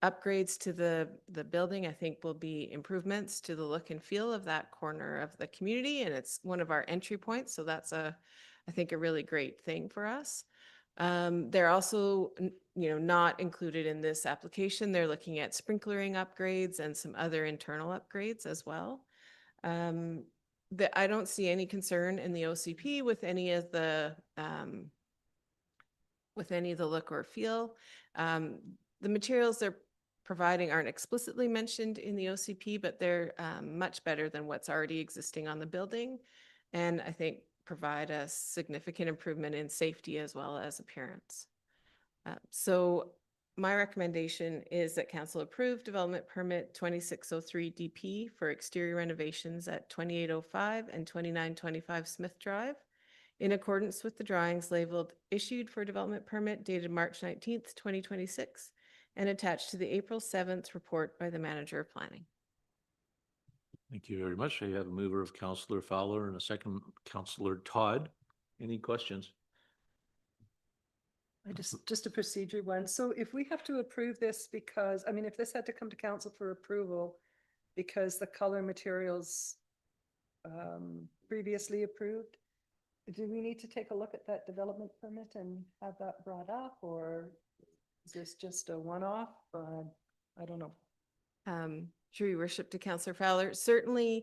upgrades to the building, I think, will be improvements to the look and feel of that corner of the community, and it's one of our entry points, so that's I think, a really great thing for us. They're also, not included in this application. They're looking at sprinklering upgrades and some other internal upgrades as well. I don't see any concern in the OCP with any of the look or feel. The materials they're providing aren't explicitly mentioned in the OCP, but they're much better than what's already existing on the building, and I think provide a significant improvement in safety as well as appearance. So my recommendation is that council approve development permit 2603 DP for exterior renovations at 2805 and 2925 Smith Drive in accordance with the drawings labeled issued for development permit dated March 19th, 2026 and attached to the April 7th report by the manager of planning. Thank you very much. I have a mover of Councillor Fowler and a second Councillor Todd. Any questions? I just a procedure one. So if we have to approve this because, if this had to come to council for approval because the color materials previously approved, do we need to take a look at that development permit and have that brought up, or is this just a one-off? I don't know. Through your worship to Councillor Fowler, certainly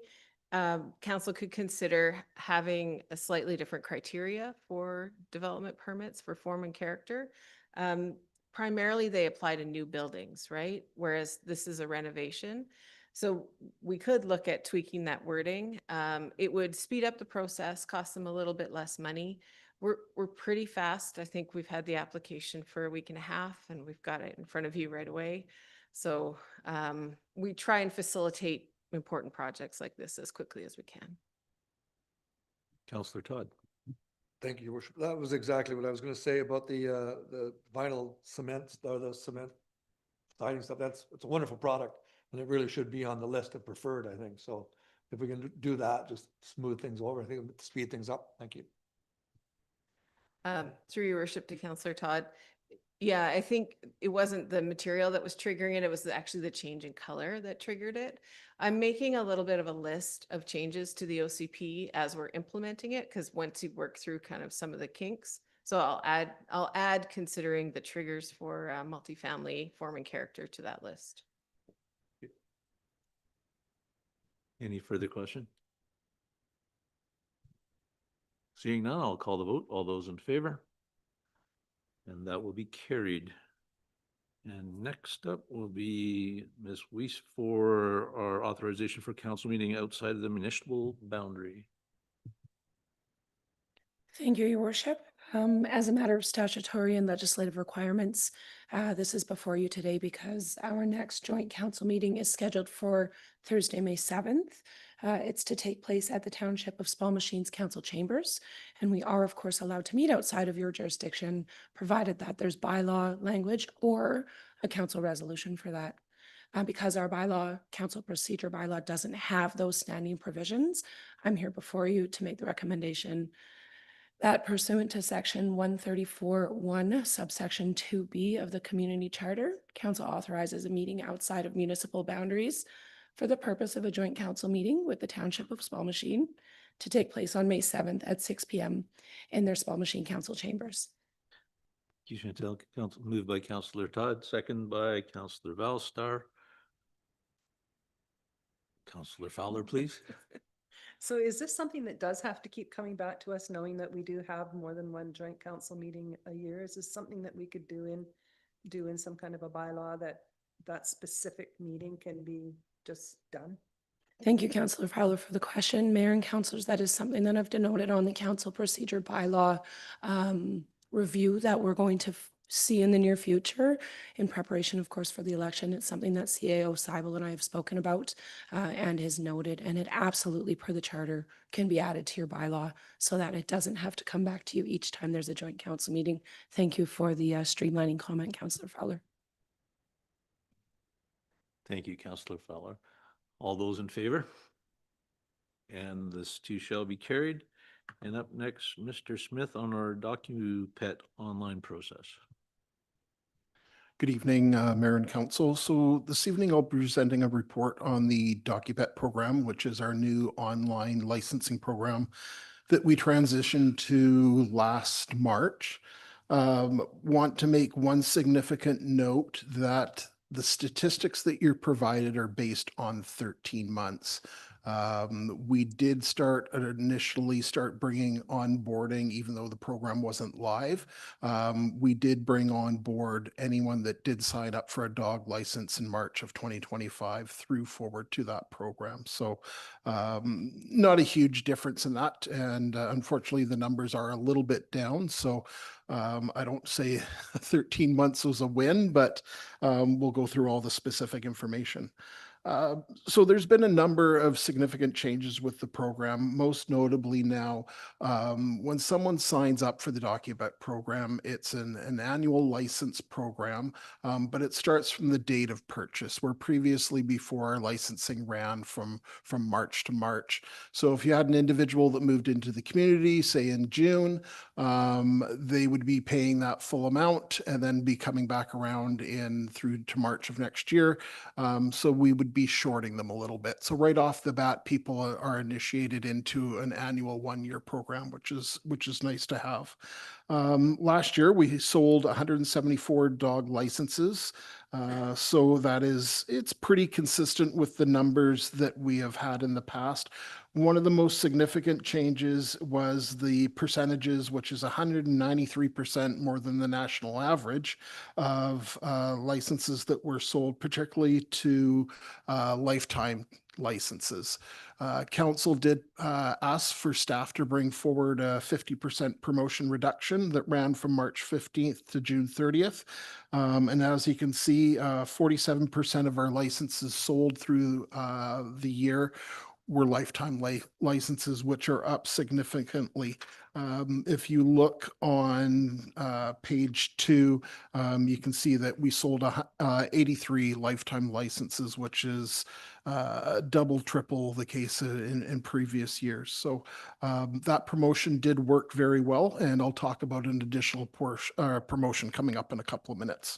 council could consider having a slightly different criteria for development permits for form and character. Primarily, they apply to new buildings, right? Whereas this is a renovation. So we could look at tweaking that wording. It would speed up the process, cost them a little bit less money. We're pretty fast. I think we've had the application for a week and a half and we've got it in front of you right away. So we try and facilitate important projects like this as quickly as we can. Councillor Todd. Thank you, Your Worship. That was exactly what I was going to say about the vinyl cement or the cement siding stuff. It's a wonderful product and it really should be on the list of preferred, I think. So if we can do that, just smooth things over, I think it'll speed things up. Thank you. Through your worship to Councillor Todd. Yeah, I think it wasn't the material that was triggering it. It was actually the change in color that triggered it. I'm making a little bit of a list of changes to the OCP as we're implementing it, because once you work through kind of some of the kinks. So I'll add considering the triggers for multifamily form and character to that list. Any further question? Seeing none, I'll call the vote. All those in favor? And that will be carried. And next up will be Ms. Weiss for our authorization for council meeting outside of the municipal boundary. Thank you, Your Worship. As a matter of statutory and legislative requirements, this is before you today because our next joint council meeting is scheduled for Thursday, May 7th. It's to take place at the Township of Spa-Machines Council Chambers, and we are, of course, allowed to meet outside of your jurisdiction, provided that there's bylaw language or a council resolution for that. Because our council procedure bylaw doesn't have those standing provisions, I'm here before you to make the recommendation that pursuant to section 134(1) subsection 2B of the community charter, council authorizes a meeting outside of municipal boundaries for the purpose of a joint council meeting with the Township of Spa-Machine to take place on May 7th at 6 p.m. in their Spa-Machine Council chambers. Thank you, Chantel. Moved by Councillor Todd, second by Councillor Valstar. Councillor Fowler, please. So is this something that does have to keep coming back to us, knowing that we do have more than one joint council meeting a year? Is this something that we could do in some kind of a bylaw that that specific meeting can be just done? Thank you, Councillor Fowler, for the question. Mayor and councillors, that is something that I've denoted on the council procedure bylaw review that we're going to see in the near future in preparation, of course, for the election. It's something that CAO Seibel and I have spoken about and has noted, and it absolutely, per the charter, can be added to your bylaw so that it doesn't have to come back to you each time there's a joint council meeting. Thank you for the streamlining comment, Councillor Fowler. Thank you, Councillor Fowler. All those in favor? And this too shall be carried. And up next, Mr. Smith on our DocuPet online process. Good evening, Mayor and Council. So this evening I'll be presenting a report on the DocuPet program, which is our new online licensing program that we transitioned to last March. Want to make one significant note that the statistics that you're provided are based on 13 months. We did initially start bringing onboarding, even though the program wasn't live. We did bring on board anyone that did sign up for a dog license in March of 2025 through forward to that program. So not a huge difference in that. And unfortunately, the numbers are a little bit down. So I don't say 13 months was a win, but we'll go through all the specific information. So there's been a number of significant changes with the program, most notably now, when someone signs up for the DocuPet program, it's an annual license program, but it starts from the date of purchase, where previously before our licensing ran from March to March. So if you had an individual that moved into the community, say in June, they would be paying that full amount and then be coming back around through to March of next year. So we would be shorting them a little bit. So right off the bat, people are initiated into an annual 1-year program, which is nice to have. Last year, we sold 174 dog licenses. So it's pretty consistent with the numbers that we have had in the past. One of the most significant changes was the percentages, which is 193% more than the national average of licenses that were sold, particularly to lifetime licenses. Council did ask for staff to bring forward a 50% promotion reduction that ran from March 15th to June 30th. And as you can see, 47% of our licenses sold through the year were lifetime licenses, which are up significantly. If you look on page 2, you can see that we sold 83 lifetime licenses, which is double, triple the case in previous years. So that promotion did work very well, and I'll talk about an additional promotion coming up in a couple of minutes.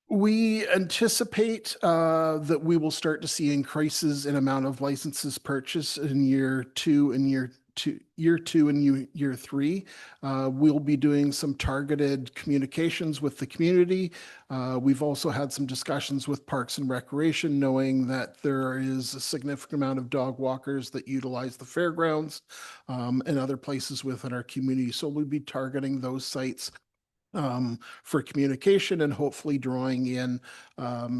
We anticipate that we will start to see increases in amount of licenses purchased in year 2 and year 3. We'll be doing some targeted communications with the community. We've also had some discussions with Parks and Recreation, knowing that there is a significant amount of dog walkers that utilize the fairgrounds and other places within our community. So we'll be targeting those sites for communication and hopefully drawing in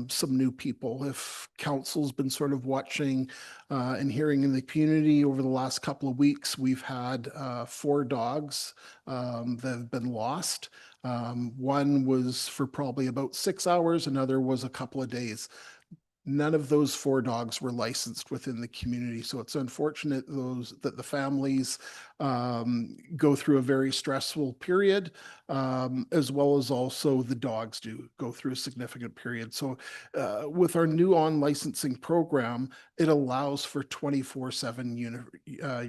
some new people. If council's been sort of watching and hearing in the community over the last couple of weeks, we've had 4 dogs that have been lost. One was for probably about 6 hours, another was a couple of days. None of those 4 dogs were licensed within the community. So it's unfortunate that the families go through a very stressful period, as well as also the dogs do go through a significant period. So with our new on-licensing program, it allows for 24/7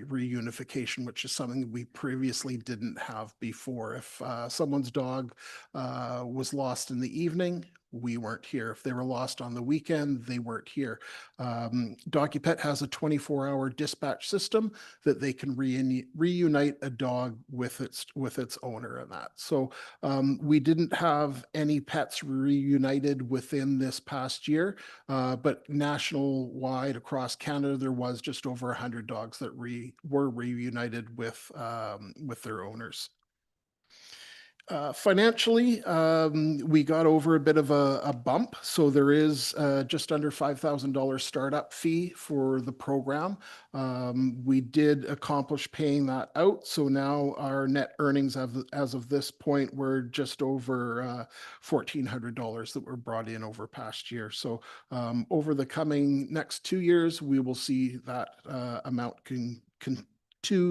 reunification, which is something we previously didn't have before. If someone's dog was lost in the evening, we weren't here. If they were lost on the weekend, they weren't here. DocuPet has a 24-hour dispatch system that they can reunite a dog with its owner and that. So we didn't have any pets reunited within this past year, but national-wide across Canada, there was just over 100 dogs that were reunited with their owners. Financially, we got over a bit of a bump. So there is just under $5,000 startup fee for the program. We did accomplish paying that out. So now our net earnings as of this point were just over $1,400 that were brought in over past year. So over the coming next 2 years, we will see that amount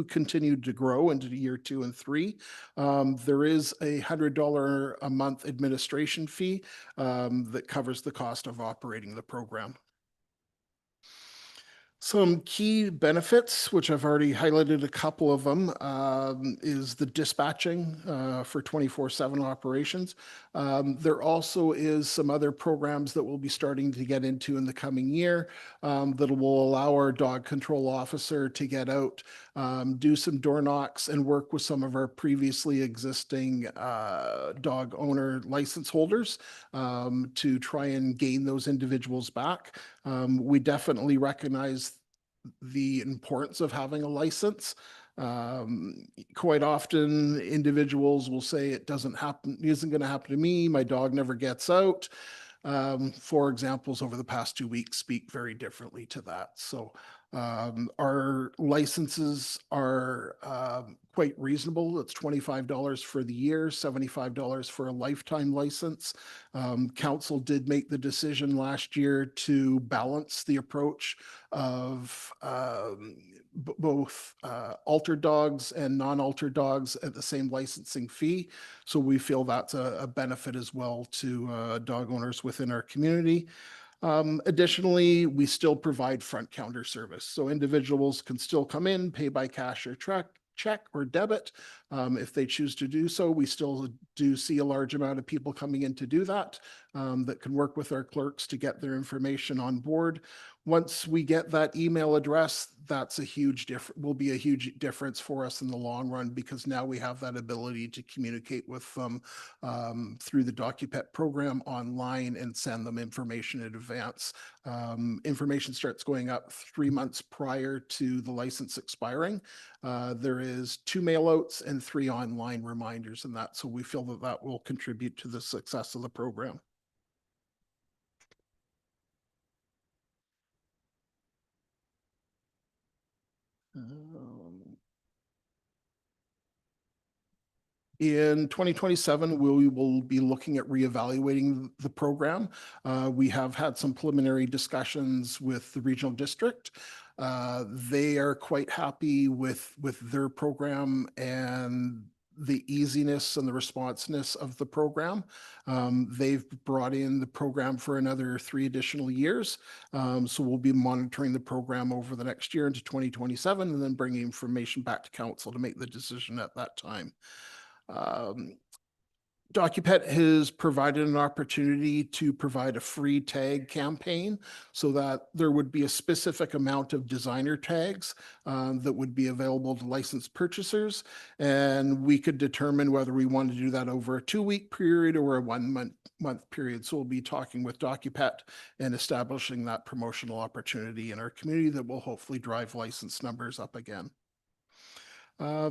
continue to grow into year 2 and 3. There is a $100 a month administration fee that covers the cost of operating the program. Some key benefits, which I've already highlighted a couple of them, is the dispatching for 24/7 operations. There also is some other programs that we'll be starting to get into in the coming year that will allow our dog control officer to get out, do some door knocks, and work with some of our previously existing dog owner license holders to try and gain those individuals back. We definitely recognize the importance of having a license. Quite often individuals will say it isn't going to happen to me. My dog never gets out. For examples over the past 2 weeks speak very differently to that. So our licenses are quite reasonable. It's $25 for the year, $75 for a lifetime license. Council did make the decision last year to balance the approach of both altered dogs and non-altered dogs at the same licensing fee. So we feel that's a benefit as well to dog owners within our community. Additionally, we still provide front counter service. So individuals can still come in, pay by cash or check or debit. If they choose to do so, we still do see a large amount of people coming in to do that, that can work with our clerks to get their information on board. Once we get that email address, that's will be a huge difference for us in the long run, because now we have that ability to communicate with them through the DocuPet program online and send them information in advance. Information starts going up 3 months prior to the license expiring. There is 2 mailouts and 3 online reminders in that. So we feel that that will contribute to the success of the program. In 2027, we will be looking at reevaluating the program. We have had some preliminary discussions with the regional district. They are quite happy with their program and the easiness and the responsiveness of the program. They've brought in the program for another 3 additional years. So we'll be monitoring the program over the next year into 2027, and then bringing information back to council to make the decision at that time. DocuPet has provided an opportunity to provide a free tag campaign so that there would be a specific amount of designer tags that would be available to licensed purchasers. And we could determine whether we want to do that over a 2-week period or a 1-month period. So we'll be talking with DocuPet and establishing that promotional opportunity in our community that will hopefully drive license numbers up again.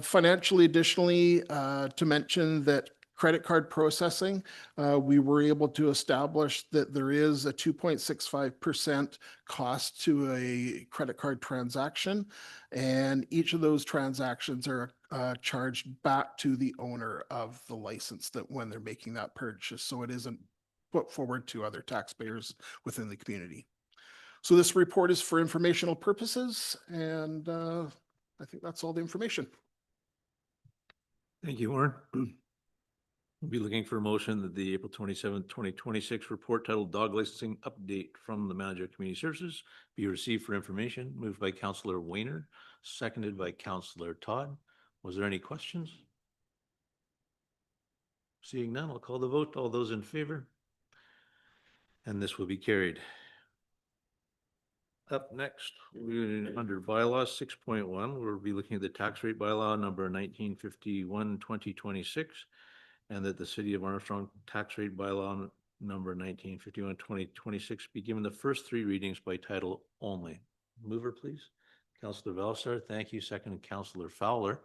Financially, additionally, to mention that credit card processing, we were able to establish that there is a 2.65% cost to a credit card transaction, and each of those transactions are charged back to the owner of the license that when they're making that purchase, so it isn't put forward to other taxpayers within the community. So this report is for informational purposes, and I think that's all the information. Thank you, Warren. We'll be looking for a motion that the April 27th, 2026 report titled Dog Licensing Update from the Manager of Community Services be received for information. Moved by Councillor Wayner, seconded by Councillor Todd. Was there any questions? Seeing none, I'll call the vote. All those in favor? And this will be carried. Up next, we're under bylaws 6.1, we'll be looking at the tax rate bylaw number 1951, 2026, and that the City of Armstrong tax rate bylaw number 1951, 2026 be given the first three readings by title only. Mover, please. Councillor Valsar, thank you. Second, Councillor Fowler.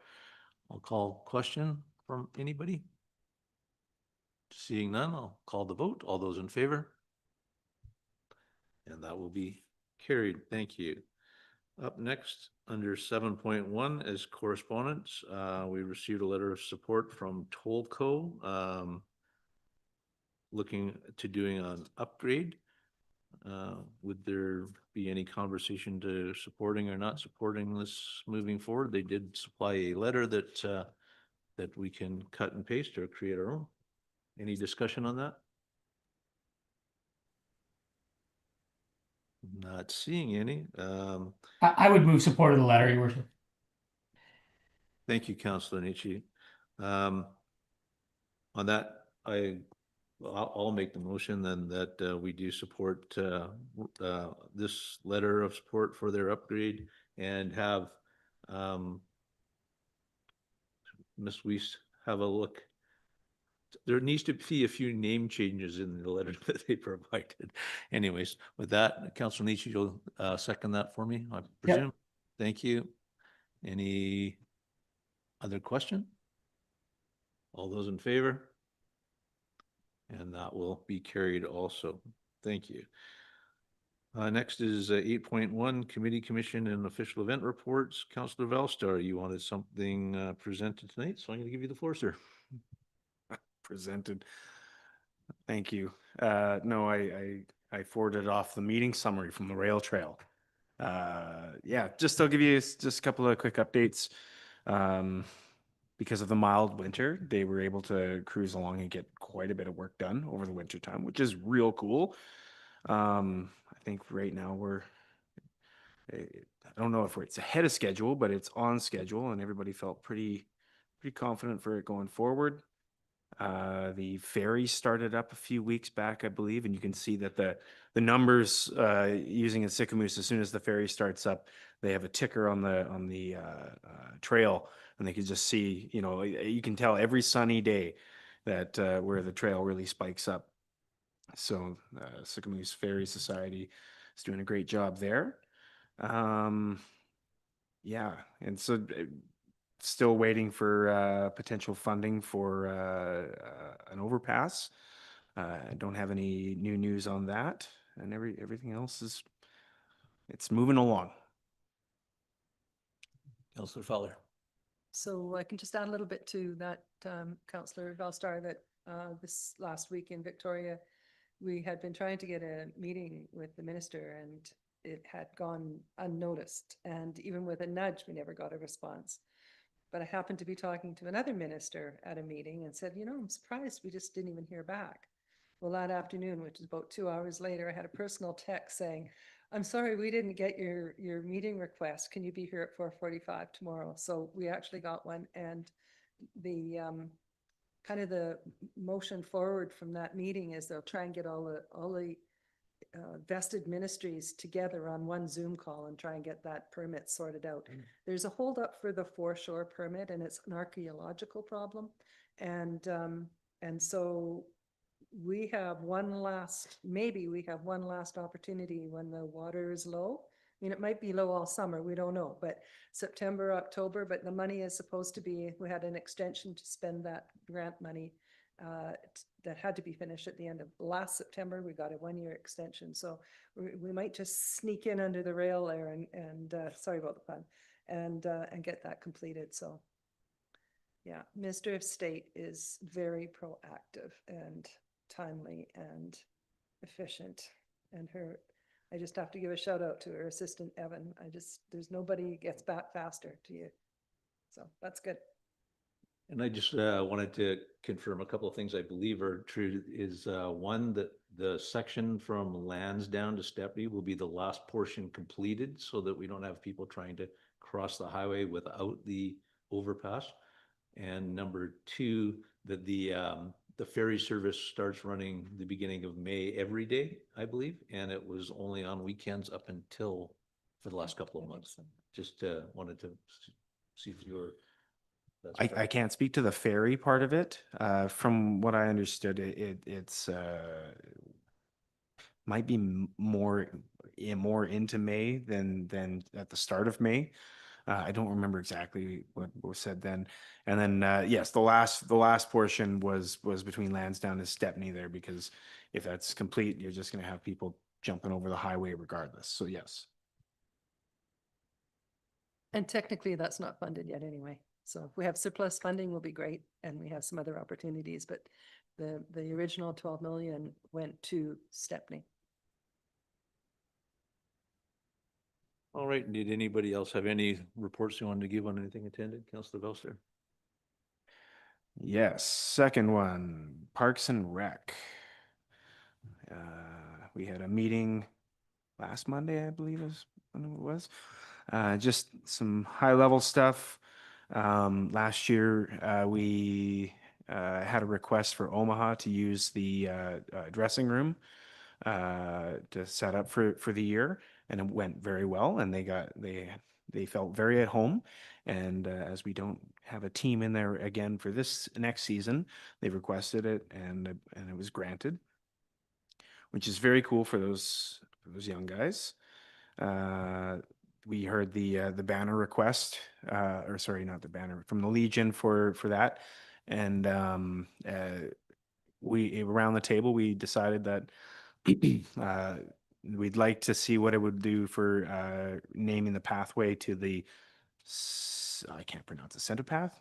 I'll call question from anybody. Seeing none, I'll call the vote. All those in favor? And that will be carried. Thank you. Up next, under 7.1 is correspondence. We received a letter of support from Tollco looking to doing an upgrade. Would there be any conversation to supporting or not supporting this moving forward? They did supply a letter that that we can cut and paste or create our own. Any discussion on that? Not seeing any. I would move support of the letter, Your Worship. Thank you, Councillor Nietzsche. On that, I'll make the motion then that we do support this letter of support for their upgrade and have Ms. Weiss have a look. There needs to be a few name changes in the letter that they provided. Anyways, with that, Councillor Nietzsche, you'll second that for me, I presume. Thank you. Any other question? All those in favor? And that will be carried also. Thank you. Next is 8.1 Committee, Commission, and Official Event Reports. Councillor Valstar, you wanted something presented tonight, so I'm going to give you the floor, sir. Presented. Thank you. No, I forwarded off the meeting summary from the rail trail. Yeah, I'll give you just a couple of quick updates. Because of the mild winter, they were able to cruise along and get quite a bit of work done over the winter time, which is real cool. I think right now I don't know if it's ahead of schedule, but it's on schedule, and everybody felt pretty confident for it going forward. The ferry started up a few weeks back, I believe, and you can see that the numbers using a Sycamoose, as soon as the ferry starts up, they have a ticker on the trail, and they can just see, you can tell every sunny day that where the trail really spikes up. So Sycamoose Ferry Society is doing a great job there. Yeah, and so still waiting for potential funding for an overpass. I don't have any new news on that, and everything else it's moving along. Councillor Fowler. So I can just add a little bit to that, Councillor Valstar, that this last week in Victoria, we had been trying to get a meeting with the minister, and it had gone unnoticed. And even with a nudge, we never got a response. But I happened to be talking to another minister at a meeting and said, I'm surprised we just didn't even hear back. Well, that afternoon, which is about 2 hours later, I had a personal text saying, I'm sorry, we didn't get your meeting request. Can you be here at 4:45 tomorrow? So we actually got one, and the kind of the motion forward from that meeting is they'll try and get all the vested ministries together on one Zoom call and try and get that permit sorted out. There's a holdup for the foreshore permit, and it's an archaeological problem, and so we have maybe we have one last opportunity when the water is low. I mean, it might be low all summer, we don't know, but September, October, but the money is supposed to be, we had an extension to spend that grant money that had to be finished at the end of last September. We got a 1-year extension. So we might just sneak in under the rail there and sorry about the pun, and get that completed. So yeah, Minister of State is very proactive and timely and efficient, and I just have to give a shout out to her assistant, Evan. There's nobody gets back faster to you. So that's good. And I just wanted to confirm a couple of things I believe are true. Is one, that the section from Lansdowne to Stepney will be the last portion completed, so that we don't have people trying to cross the highway without the overpass. And number two, that the the ferry service starts running the beginning of May every day, I believe, and it was only on weekends up until for the last couple of months. Just wanted to see if you were. I can't speak to the ferry part of it. From what I understood, it's might be more into May than at the start of May. I don't remember exactly what was said then. And then yes, the last portion was between Lansdowne and Stepney there, because if that's complete, you're just going to have people jumping over the highway regardless. So yes. And technically, that's not funded yet anyway. So if we have surplus funding, will be great, and we have some other opportunities, but the original 12 million went to Stepney. All right, did anybody else have any reports you wanted to give on anything attended? Councillor Belster? Yes, second one, Parks and Rec. We had a meeting last Monday, I believe is when it was. Just some high level stuff. Last year, we had a request for Omaha to use the dressing room to set up for the year, and it went very well, and they felt very at home. And as we don't have a team in there again for this next season, they requested it, and it was granted, which is very cool for those young guys. We heard the banner request, or sorry, not the banner, from the Legion for that, and we around the table we decided that we'd like to see what it would do for naming the pathway to the I can't pronounce it, Centipath?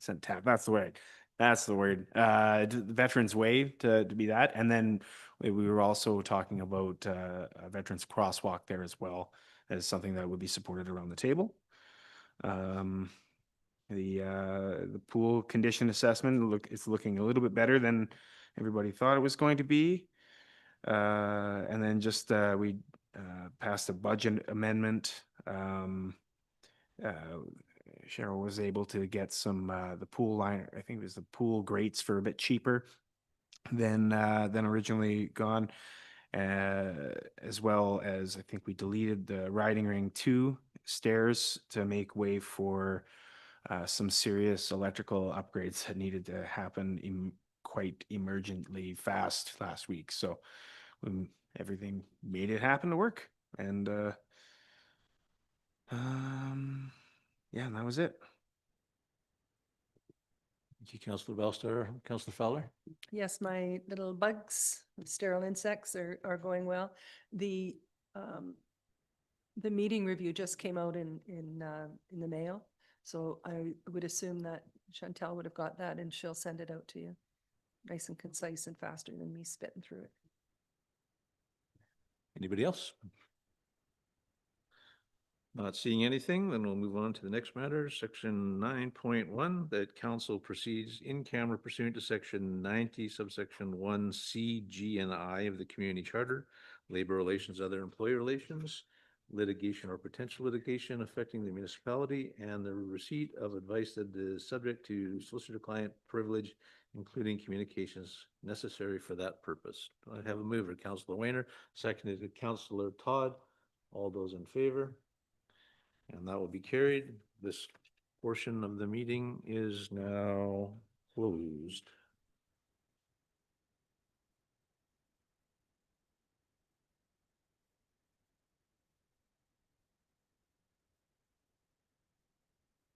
Centipath, that's the word. That's the word. The Veterans Way to be that. And then we were also talking about a Veterans Crosswalk there as well as something that would be supported around the table. The pool condition assessment is looking a little bit better than everybody thought it was going to be. And then just we passed a budget amendment. Cheryl was able to get some the pool liner. I think it was the pool grates for a bit cheaper than originally gone, as well as I think we deleted the riding ring 2 stairs to make way for some serious electrical upgrades that needed to happen quite emergently fast last week. So everything made it happen to work, and yeah, and that was it. Thank you, Councillor Belster. Councillor Fowler? Yes, my little bugs, sterile insects are going well. The meeting review just came out in the mail, so I would assume that Chantel would have got that, and she'll send it out to you, nice and concise and faster than me spitting through it. Anybody else? Not seeing anything, then we'll move on to the next matter, section 9.1, that council proceeds in camera pursuant to section 90, subsection 1C, G, and I of the community charter, labor relations, other employee relations, litigation or potential litigation affecting the municipality, and the receipt of advice that is subject to solicitor-client privilege, including communications necessary for that purpose. Do I have a mover? Councillor Wayner, seconded to Councillor Todd. All those in favor? And that will be carried. This portion of the meeting is now closed.